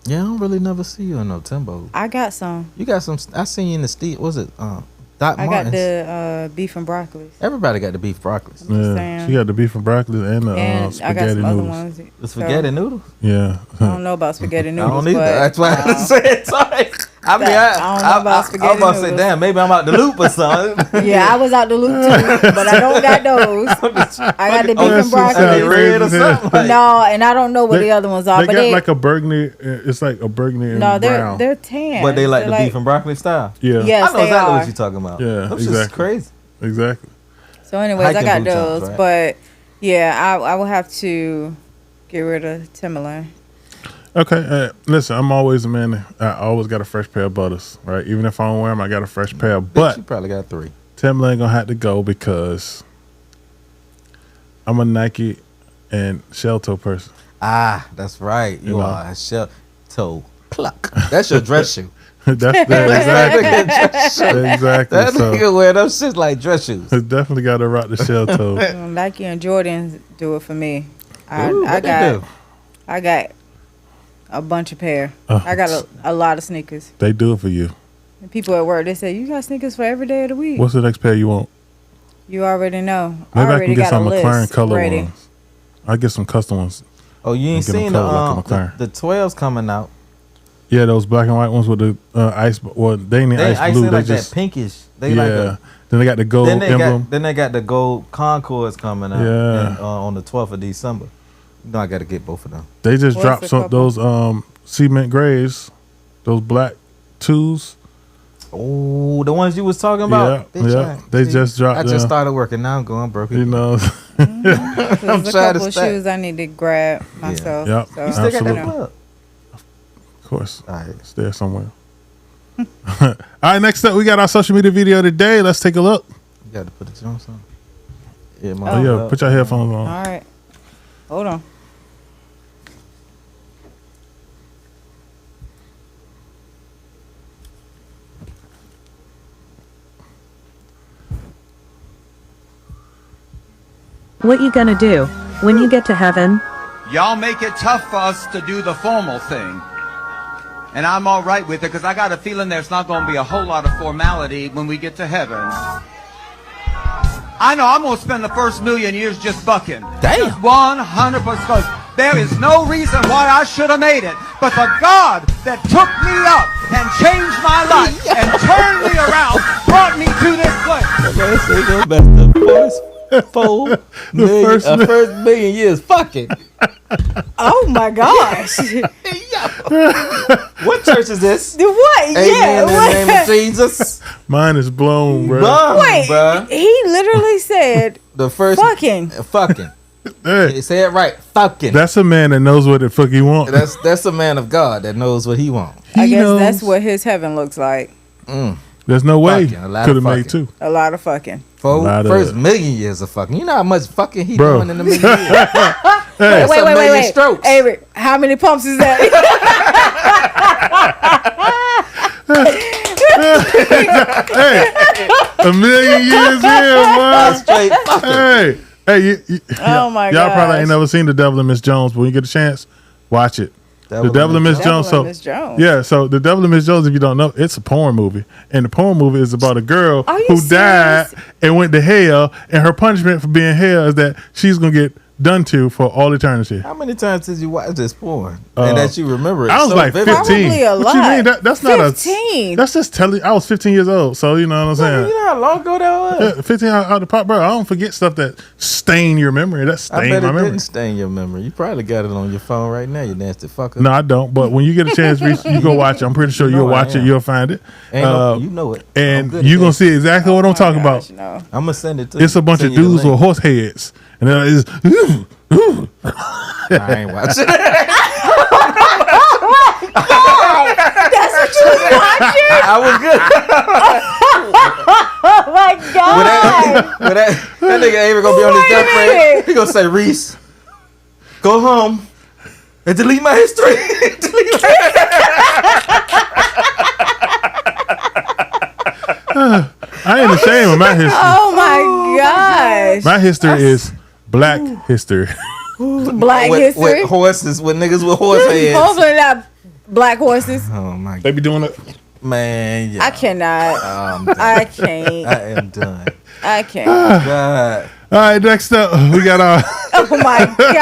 Yeah, I don't really never see you in no Timbo. I got some. You got some. I seen you in the Steve. Was it Doc I Martens? got the beef and broccoli. Everybody got the beef broccolis. Just Yeah, saying. she got the beef and broccoli and the And I got spaghetti some other noodles. ones. The spaghetti noodles. Yeah, I don't know about spaghetti I noodles. don't either. but, That's why I said sorry. I mean, I don't know about I was spaghetti about to say, noodles. damn, maybe I'm out the loop or something. Yeah, I was out the loop too, but I don't got those. I got the beef that and shit broccoli. sound red or crazy as hell. something. Like, No, and I don't know what They- the other ones are. They But got like a burgundy. It's like a burgundy and no, brown. they're tan. but they like They're the beef and broccoli style. Yeah, Yes, I know they exactly are. what you're talking about. Yeah, That's just exactly. crazy. exactly. So, anyways, I Hiking got boot those. jumps, right? But yeah, I will have to get rid of Timberland. Okay, listen, I'm always a man. I always got a fresh pair of butters, right? Even if I don't wear them, I got a fresh pair. But you probably got 3. Timberland gonna have to go because I'm a Nike and shell toe person. Ah, that's right. You know. are a shell toe pluck. That's your dress shoe. That's exactly. Exactly. That So nigga wear them shit like dress shoes. definitely got to rock the shell toe. Nike and Jordan do it for me. Ooh, I what they do? got a bunch of pair. Oh. I got a lot of sneakers. They do it for you. And people at work, they say, you got sneakers for every day of the week. What's the next pair you want? You already know. Maybe I already can get got some a McLaren list color ready. ones. I get some custom ones. Oh, you ain't Get 'em seen colored like a McLaren. the 12s coming out. Yeah, those black and white ones with the ice. Well, they ain't They ice blue. They like just that pinkish. They yeah. like a, Then they got the gold emblem. then they got the gold Concords coming out. Yeah. and, on the 12th of December. You know I got to get both of them. They just What's dropped the some couple? those cement grays, those black twos. Oh, the ones you was talking about. Yeah, Bitch, yeah. They just dropped I just them. started working. Now I'm going broke. You know, There's a trying to couple of stack. shoes I need to grab myself. Yep. So, You still got that Absolutely. club? of course, All right. it's there somewhere. All right, next up we got our social media video today. Let's take a look. You got to put the Jones on. Yeah, Oh, yeah, put your headphones on. all right. Hold on. What you gonna do when you get to heaven? Y'all make it tough for us to do the formal thing. And I'm all right with it because I got a feeling there's not going to be a whole lot of formality when we get to heaven. I know I'm going to spend the first million years just bucking. Damn. Just 100%. There is no reason why I should have made it. But the God that took me up and changed my life and turned me around brought me to this place. Let's say go back to first million years. Fuck it. Oh my gosh. What church is this? What? Amen Yeah. in the name of Jesus. Mine is blown, bro. Wait, bruh. he literally said The first fucking. fucking. Hey, Say it right. Fucking. that's a man that knows what the fuck he wants. That's a man of God that knows what he wants. I He guess knows. that's what his heaven looks like. There's no way Fucking, a lot could of have made fucking. two. A lot of fucking. For Lot first of- million years of fucking. You know how much fucking he Bro. doing in the million years? Hey, That's a million strokes. Avery, how many pumps is that? a million years here, boy. Straight fucking. Hey, Oh my y'all probably gosh. ain't never seen The Devil and Miss Jones, but when you get a chance, watch it. The Devil and Miss Devil Jones. and Miss Jones. Yeah, so The Devil and Miss Jones, if you don't know, it's a porn movie. And the porn movie is about a girl Are you who died serious? and went to hell, and her punishment for being hell is that she's going to get done to for all eternity. How many times did you watch this porn? And that you remember it? I was so like vividly? 15. Probably a What you lot. mean? That's not 15. That's just telling. I was 15 years old, so you know what I'm saying. You know how long ago that was? Yeah, 15 out the pop, bro. I don't forget stuff that stain your memory. That I stain bet my it memory. didn't stain your memory. You probably got it on your phone right now, you nasty fucker. No, I don't. But when you get a chance, Reese, you go watch it. I'm pretty sure You know you'll I watch it. am. You'll find it. Ain't no, you know it. I'm And good at you're going that. to see exactly what I'm talking about. Gosh, no. I'm gonna send it to you. It's a bunch of Send you the dudes link. with horse heads. And then it's, I ain't watching. That's what you was watching? I was good. Oh my god. When that nigga Avery gonna be on his Wait a deathbed. minute. He gonna say, Reese, go home and delete my history. Delete my I ain't ashamed of my history. Oh my gosh. My history is black history. Black history. with horses, with niggas with horse heads. Hopefully not black horses. Oh my god, They be doing it. man! Yeah. I cannot. I'm done. I can't. I am done. I can't. God, All right, next up, we got our Oh my I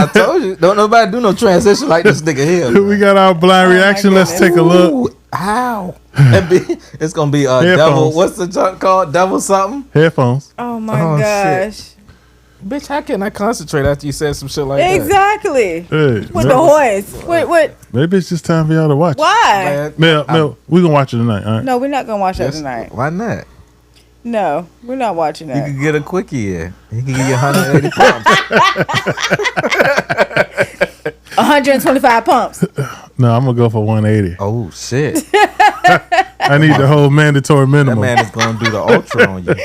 god. told you, don't nobody do no transition like this nigga here. we got our blind Oh my reaction. Let's goodness. take a look. Ooh, how? It's gonna be devil. Headphones. What's the junk called? Devil something? Headphones. Oh my Oh, gosh. Bitch, how can I concentrate after you said some shit like that? Exactly. Hey, With the horse. What? maybe it's just time for y'all to watch. Why? Man, Mel, we gonna watch it tonight. All right. No, we're not gonna watch that yes, tonight. why not? No, we're not watching You that. can get a quickie in. He can give you 180 pounds. 125 pumps. No, I'm gonna go for 180. Oh shit! I need the whole mandatory That minimum. man is gonna do the ultra on you.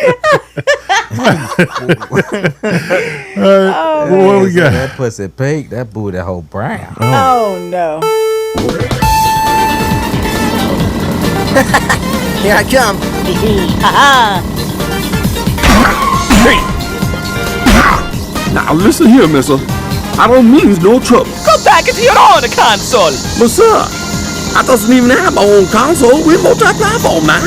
What we got? That pussy pink. That booty that whole brown. Oh no. Here I come. Now listen here, mister. I don't mean no trouble. Go back into your own console. But sir, I doesn't even have my own console. We're multi-platform now.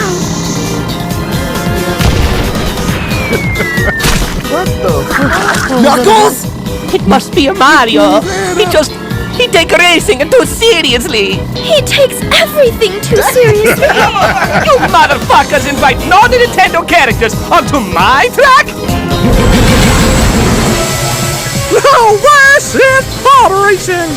Knuckles? It must be a Mario. He take racing too seriously. He takes everything too seriously. You motherfuckers invite non-Nintendo characters onto my track? Oh, massive moderation.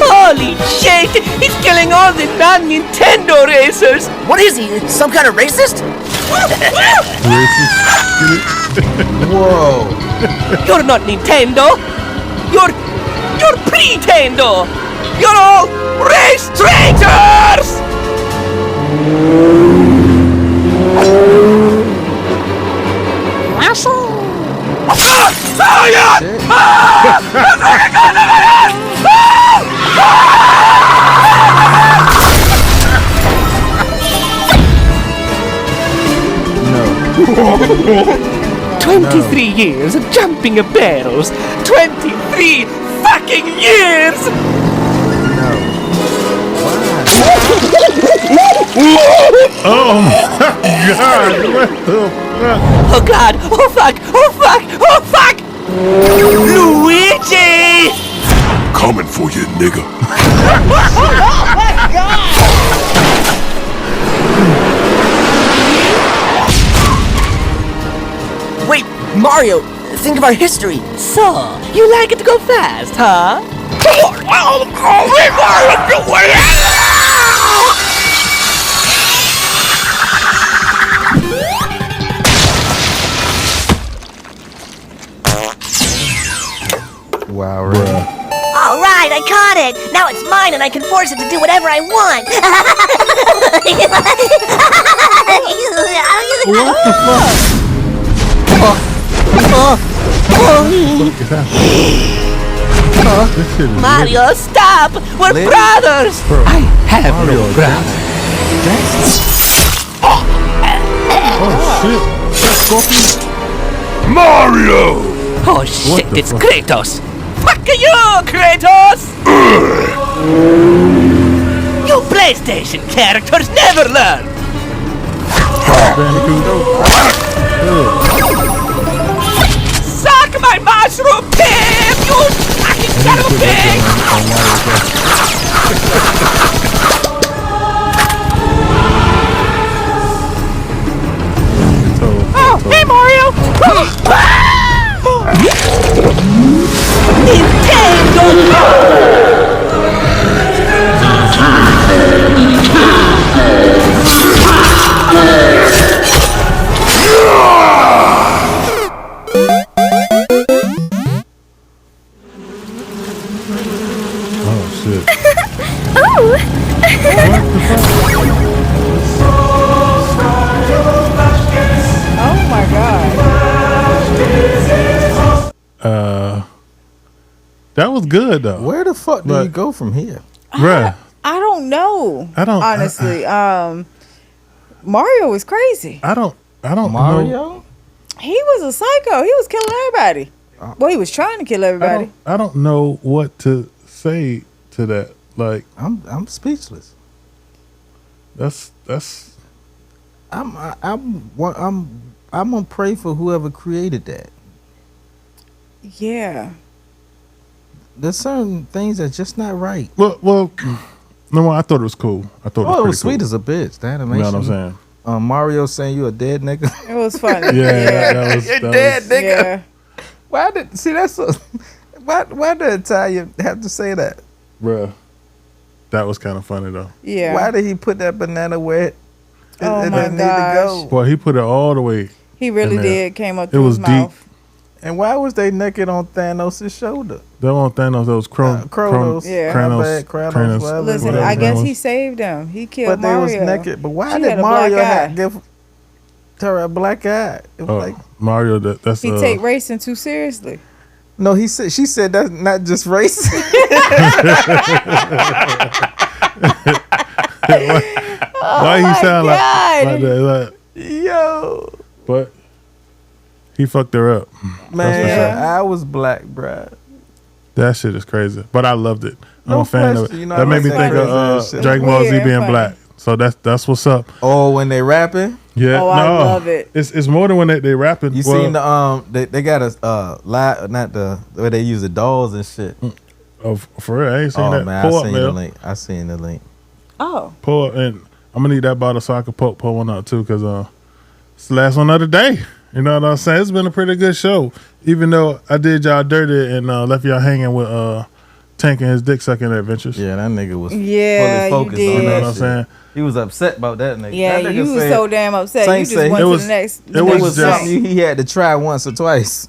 Holy shit! He's killing all the non-Nintendo racers. What is he? Some kind of racist? Whoa! You're not Nintendo. You're Pretendo. You're all race traitors. No. 23 years of jumping barrels. 23 in years. No. Why? Oh my God! What the fuck? Oh God! Oh fuck! Oh fuck! Oh fuck! Luigi! Coming for you, nigga. Wait, Mario, think of our history. So, you like it to go fast, huh? Wow, really? All right, I caught it. Now it's mine, and I can force it to do whatever I want. What the fuck? This shit is Mario, stop! We're Lady? brothers! Bro, I have Mario, no brother. Oh shit! That's Scorpion? Mario! Oh shit, the it's fuck? Kratos! Fuck you, Kratos! You PlayStation characters never learn! Suck my mushroom pip, you fucking son of a bitch! Oh, hey Mario! Oh shit! Oh my God. That was good though. Where the fuck do But- you go from here? Bruh. I don't know. I don't- honestly. Mario was crazy. I don't know. Mario? He was a psycho. He was killing everybody. Well, he was trying to kill everybody. I don't know what to say to that. Like I'm speechless. that's I'm gonna pray for whoever created that. Yeah. There's certain things that's just not right. well. No, I thought it was cool. I thought Oh, it it was was sweet pretty as a bitch. The cool. animation. You know what I'm saying? Mario saying you a dead nigga. It was funny. Yeah, that was. That dead was nigga. Yeah. Why did see that's a, why did Italian have to say that? bruh. That was kind of funny though. Yeah. Why did he put that banana where it Oh my didn't need to gosh. go? Boy, he put it all the way. He really in there. did. Came up It through was his deep. mouth. And why was they naked on Thanos' shoulder? That one Thanos. That was Kronos. Yeah. My bad, Kronos, whatever. Listen, whatever I his guess name he was. saved him. He killed But they was Mario. naked. But why She did had a Mario black eye. give her a black eye? It was Oh, like Mario. That's He take racing too seriously. no. She said that's not just race. why he sound like that? Like, Yo, but he fucked her up. man, That's for sure. I was black, bruh. That shit is crazy. But I loved it. I'm No a fan of question. it. You know, That I made me like think that of crazy ass shit. Dragon Ball Z Weird, being funny. black. So that's what's up. Oh, when they rapping, Yeah, Oh, I love it. It's more than when they rapping. you Well, seen the they got a live, not the where they use the dolls and shit. oh, for real, I ain't seen Oh that. man, Pull I up, seen the man. link. I seen the link. Oh. Pull up, and I'm gonna need that bottle so I can pull one out too, cause it's the last one of the day. You know what I'm saying? It's been a pretty good show, even though I did y'all dirty and left y'all hanging with Tank and his dick sucking adventures. Yeah, that nigga was Yeah, fully focused you on did. You know that what I'm shit. saying? He was upset about that nigga. Yeah, that nigga you was said- so damn upset. Saint You just say- went It to was- the next. it the was It next was just- song. something he had to try once or twice.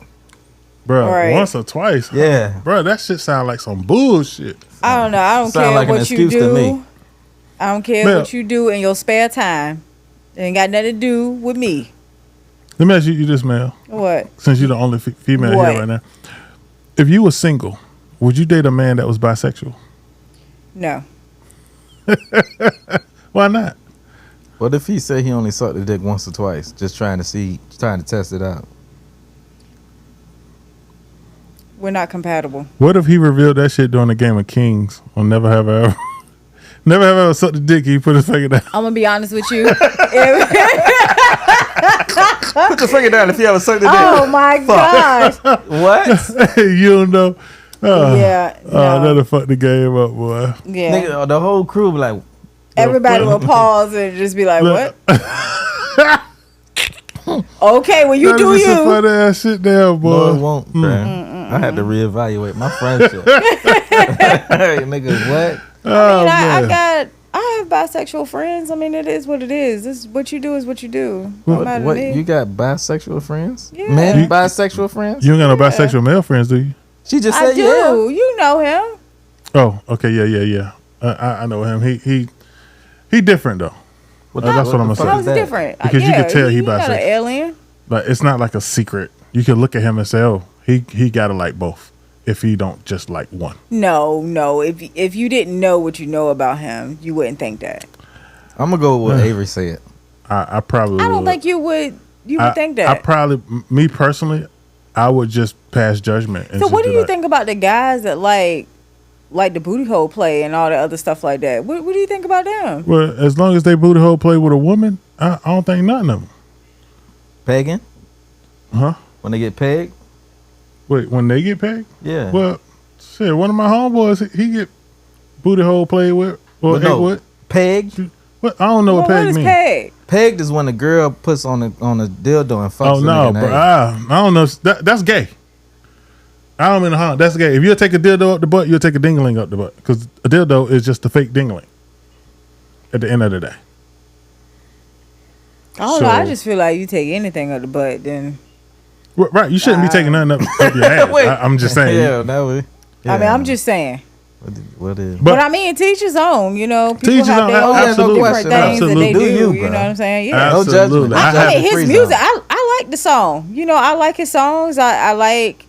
Bro, Right. once or twice. Yeah. Bro, that shit sound like some bullshit. I don't know. I don't Sound care like an what you excuse to do. me. I don't care Mel. what you do in your spare time. It ain't got nothing to do with me. Let me ask you this, male. What? Since you're the only female What? here right now. If you were single, would you date a man that was bisexual? No. Why not? What if he said he only sucked the dick once or twice, just trying to test it out? We're not compatible. What if he revealed that shit during the Game of Kings on Never Have I Ever? Never have I ever sucked a dick. He put his finger down. I'm gonna be honest with you. Put your finger down if you ever sucked a dick. Oh my gosh. What? You don't know. Yeah. No. That'll fuck the game up, boy. Yeah. Nigga, the whole crew be like, Everybody will pause and just be like, "What?" Okay, well you do That'll be some you. funny ass shit there, boy. no, it won't, man. I had to reevaluate my friendship. Hey, nigga, what? I have bisexual friends. I mean, it is what it is. This what you do is what you do. No matter What? me. You got bisexual friends? Yeah. Men bisexual friends? You don't got no bisexual male friends, do you? She just I said do. yeah. You know him. Oh, okay, yeah. I know him. He different though. That's what I'm gonna say. How's it different? Because you can tell he not an bisexual. alien. Like it's not like a secret. You can look at him and say, "Oh, he gotta like both." If he don't just like one. No. If you didn't know what you know about him, you wouldn't think that. I'm gonna go with what Avery said. I probably. I don't would. think you would. You would think that. I probably, me personally, I would just pass judgment. And So just what do be you like, think about the guys that like the booty hole play and all the other stuff like that? What do you think about them? Well, as long as they booty hole play with a woman, I don't think nothing of them. Pegging? Huh? When they get pegged? Wait, when they get pegged? Yeah. Well, shit, one of my homeboys, he get booty hole played with or But no, ate with. pegged? What? I don't know what What peg is means. peg? Pegged is when the girl puts on a dildo and fucks Oh the no, nigga in the bro! ass. I don't know. That's gay. I don't mean to that's gay. If you take a dildo up the butt, you'll take a dingling up the butt because a dildo is just a fake dingling. At the end of the day, I don't know. I just feel like you take anything up the butt, then. Right? You shouldn't be taking nothing up your ass. Wait. I'm just saying. Yeah, that way. I mean, I'm just saying. What is? But I mean, teach his own. You know, people Teach his have own, their own absolutely. different things that they Absolutely. do. Do you, You know bro. what I'm saying? Yeah. No Absolutely. judgment. I mean, his free music. zone. I like the song. You know, I like his songs. I like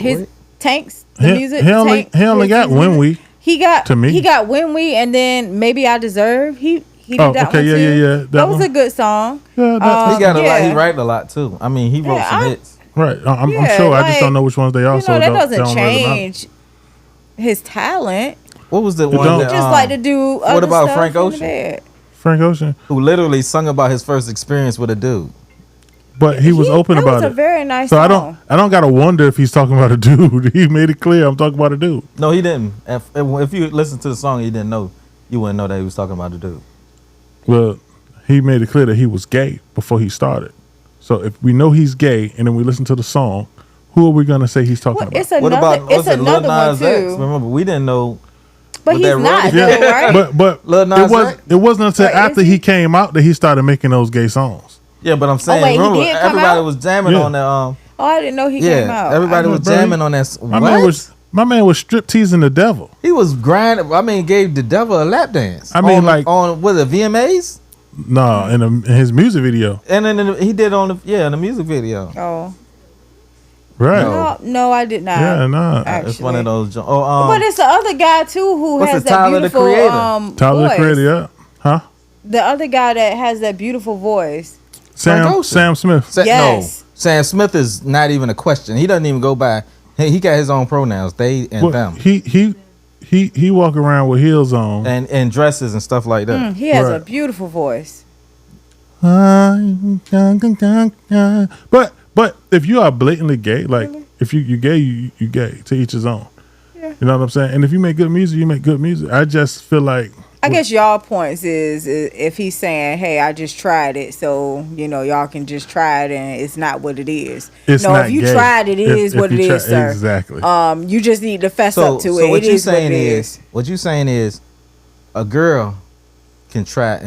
his Tanks. The music. He only Tank, got his when music. we. He got to me. He got When We, and then Maybe I Deserve. He did Oh, that okay, one yeah, too. yeah, yeah. That was a good song. Yeah, He got a lot. yeah. He write a lot too. I mean, he wrote some hits. Right. I'm Yeah, sure. I just like, don't know which ones they are. You so know, that don't doesn't really matter. change his talent. What was the one? don't- That, Just like to do. what other about stuff Frank in the Ocean? bed. Frank Ocean, who literally sung about his first experience with a dude. but he was open that about was it. a very nice So song. I don't gotta wonder if he's talking about a dude. He made it clear I'm talking about a dude. No, he didn't. If you listen to the song, he didn't know. You wouldn't know that he was talking about a dude. Well, he made it clear that he was gay before he started. So if we know he's gay and then we listen to the song, who are we gonna say he's talking Well, about? it's another. was it Lil another one Nas X? too. Remember, we didn't know. But with he's that not road- though, right? But Lil Nas X? it wasn't until Or is after he? he came out that he started making those gay songs. Yeah, but I'm saying, wait, he remember, did come everybody out? was jamming Yeah. on that. Oh, I didn't know he came out. Everybody was Bro, jamming on that. My What? man was strip teasing the devil. He was grinding. I mean, gave the devil a lap dance. I mean, on, like- on with the VMAs, No, in his music video. and then he did on the music video. Oh Right. no, I did not. Yeah, nah. Actually. It's one of those. But it's the other guy too who What's has the that Tyler, the beautiful Creator? Tyler the voice. Creator, yeah. Huh? The other guy that has that beautiful voice. Frank Sam Ocean. Smith. Yes. No, Sam Smith is not even a question. He doesn't even go by. He got his own pronouns. They and Well, them, he walk around with heels on. and dresses and stuff like that. He has a Right. beautiful voice. But if you are blatantly gay, like if you gay, you gay. To each his own. Yeah. You know what I'm saying? And if you make good music, you make good music. I just feel like I guess y'all points is if he's saying, "Hey, I just tried it, so y'all can just try it, and it's not what it is." It's no, not if you gay. tried it, it If is what it you is, try- sir. exactly. You just need to fess So, up to so it. what It you is what saying it is, what you saying is, a girl can try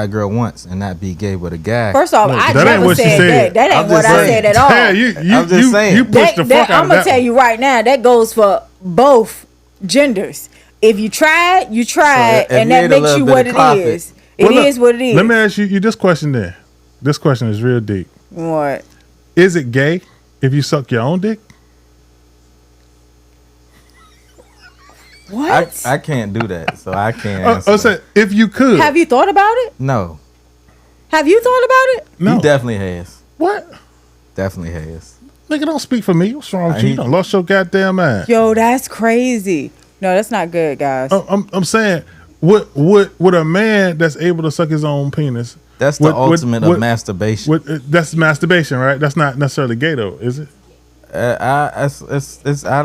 a girl once and not be gay, but a guy. First off, No, I that ain't never what she said said. that. That ain't I'm what just I saying. said at all. Yeah, you I'm just saying. you pushed the fuck out I'm of gonna that. tell you right now. That goes for both genders. If you tried, you tried, So if and you that ate a makes little you bit what of it carpet- is. It Well, is look, what it is. Let me ask you this question then. This question is real deep. What? Is it gay if you suck your own dick? What? I can't do that, so I can't. Answer I that. said if you could. Have you thought about it? No, Have you thought about it? No. he definitely has. What? Definitely has. Nigga, don't speak for me. What's wrong with you? You done lost your goddamn mind. Yo, that's crazy. No, that's not good, guys. I'm saying, would a man that's able to suck his own penis? That's the ultimate of masturbation. That's masturbation, right? That's not necessarily gay, though, is it? I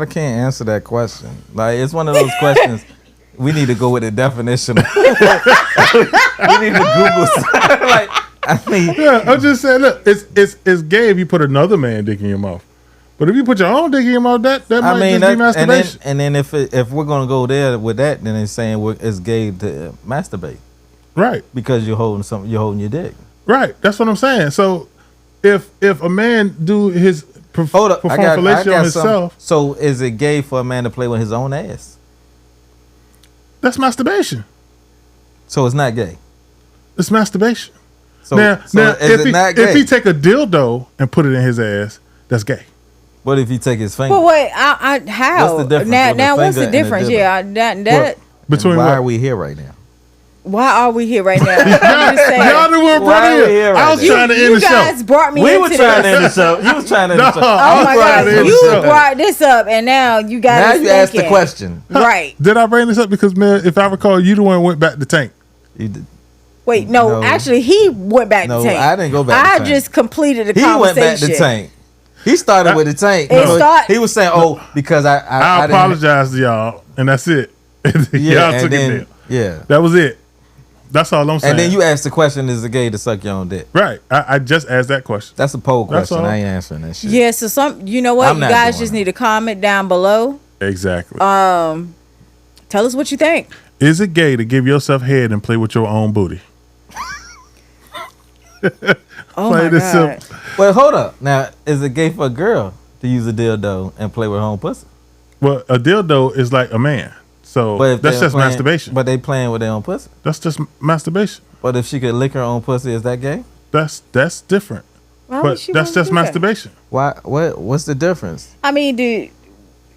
can't answer that question. Like, it's one of those questions. We need to go with a definition. We need to Google. Like, I mean, yeah, I'm just saying. Look, it's gay if you put another man dick in your mouth, but if you put your own dick in your mouth, that might just be masturbation. And then if we're gonna go there with that, then it's saying it's gay to masturbate, right? Because you're holding your dick, right? That's what I'm saying. So if a man do his perform fellatio on himself, so is it gay for a man to play with his own ass? That's masturbation. So it's not gay. It's masturbation. So if he take a dildo and put it in his ass, that's gay. What if he take his finger? But wait, how? What's the difference? Now what's the difference? Yeah, that. Between why are we here right now? Why are we here right now? I'm just saying. Y'all the one brought it here. I was trying to end the show. You guys brought me. We were trying to end the show. You was trying to end the show. Oh my God! You brought this up, and now you guys. Now you asked the question, right? Did I bring this up because, man, if I recall, you the one who went back to Tank. You did. Wait, no, actually, he went back to Tank. I didn't go back to Tank. I just completed the conversation. He went back to Tank. He started with the Tank. He was saying, because I apologize to y'all, and that's it. Y'all took it there. Yeah. That was it. That's all I'm saying. And then you asked the question, is it gay to suck your own dick? Right. I just asked that question. That's a poll question. I ain't answering that shit. Yeah, so you know what? You guys just need to comment down below. Exactly. Tell us what you think. Is it gay to give yourself head and play with your own booty? Oh my God. Well, hold up. Now, is it gay for a girl to use a dildo and play with her own pussy? Well, a dildo is like a man. So that's just masturbation. But they playing with their own pussy. That's just masturbation. But if she could lick her own pussy, is that gay? That's different. But that's just masturbation. Why? What's the difference? I mean,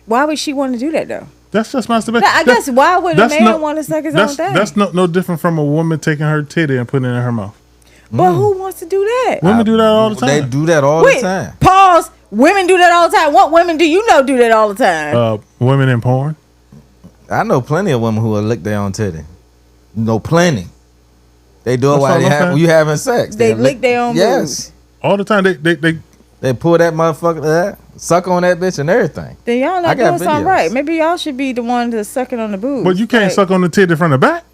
why would she want to do that though? That's just masturbation. I guess why would a man want to suck his own thing? That's no different from a woman taking her titty and putting it in her mouth. But who wants to do that? Women do that all the time. They do that all the time. Pause. Women do that all the time. What women do you know do that all the time? Women in porn. I know plenty of women who will lick their own titty. No, plenty. They do it while you having sex. They lick their own boobs. All the time. They pull that motherfucker, suck on that bitch and everything. Then y'all not doing something right. Maybe y'all should be the one to suck it on the boobs. But you can't suck on the titty from the back.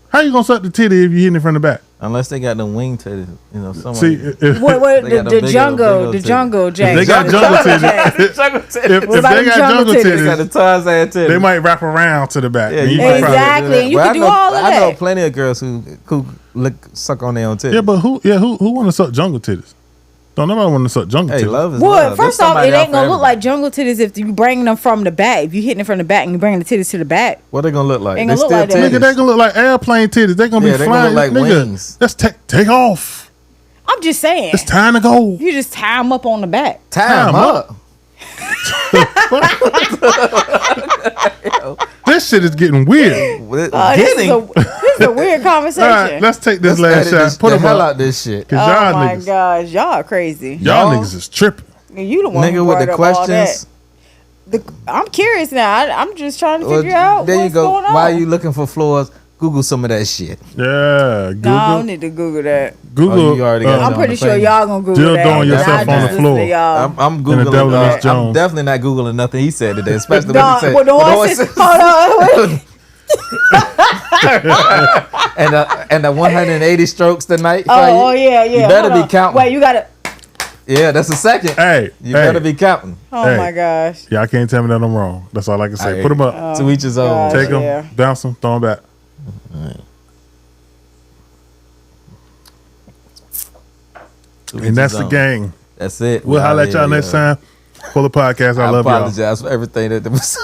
How you gonna suck the titty if you hitting it from the back? Unless they got them wing titties, someone. See, the jungle Jack. They got jungle titties. If they got jungle titties, they got the Tarzan titties. They might wrap around to the back. Yeah, exactly. And you can do all of that. I know plenty of girls who suck on their own titties. Yeah, but who want to suck jungle titties? Don't nobody want to suck jungle titties. Love is love. First off, it ain't gonna look like jungle titties if you bring them from the back. If you hitting it from the back and you bring the titties to the back, what they gonna look like? Ain't gonna look like that. Nigga, they gonna look like airplane titties. They gonna be flying. Gonna look like wings. Let's take off. I'm just saying. It's time to go. You just tie them up on the back. Tie them up. This shit is getting weird. This is a weird conversation. All right, let's take this last shot. Put the hell out this shit. Oh my gosh, y'all crazy. Y'all niggas is tripping. You the one nigga who with the questions. I'm curious now. I'm just trying to figure out what's going on. Why are you looking for floors? Google some of that shit. Yeah, Google. No, I don't need to Google that. Google. You already got I'm pretty sure y'all gonna Google that. Dildoing yourself on the floor. I'm Googling. I'm definitely not Googling nothing he said today, especially when he said. Hold on. and the 180 strokes tonight. Oh yeah. You better be counting. Wait, you gotta. Yeah, that's the second. Hey, you better be counting. Oh my gosh. Yeah, I can't tell me that I'm wrong. That's all I can say. Put them up. To each his own. Take them, bounce them, throw them back. And that's the gang. That's it. We'll holler at y'all next time for the podcast. I love y'all. I apologize for everything that was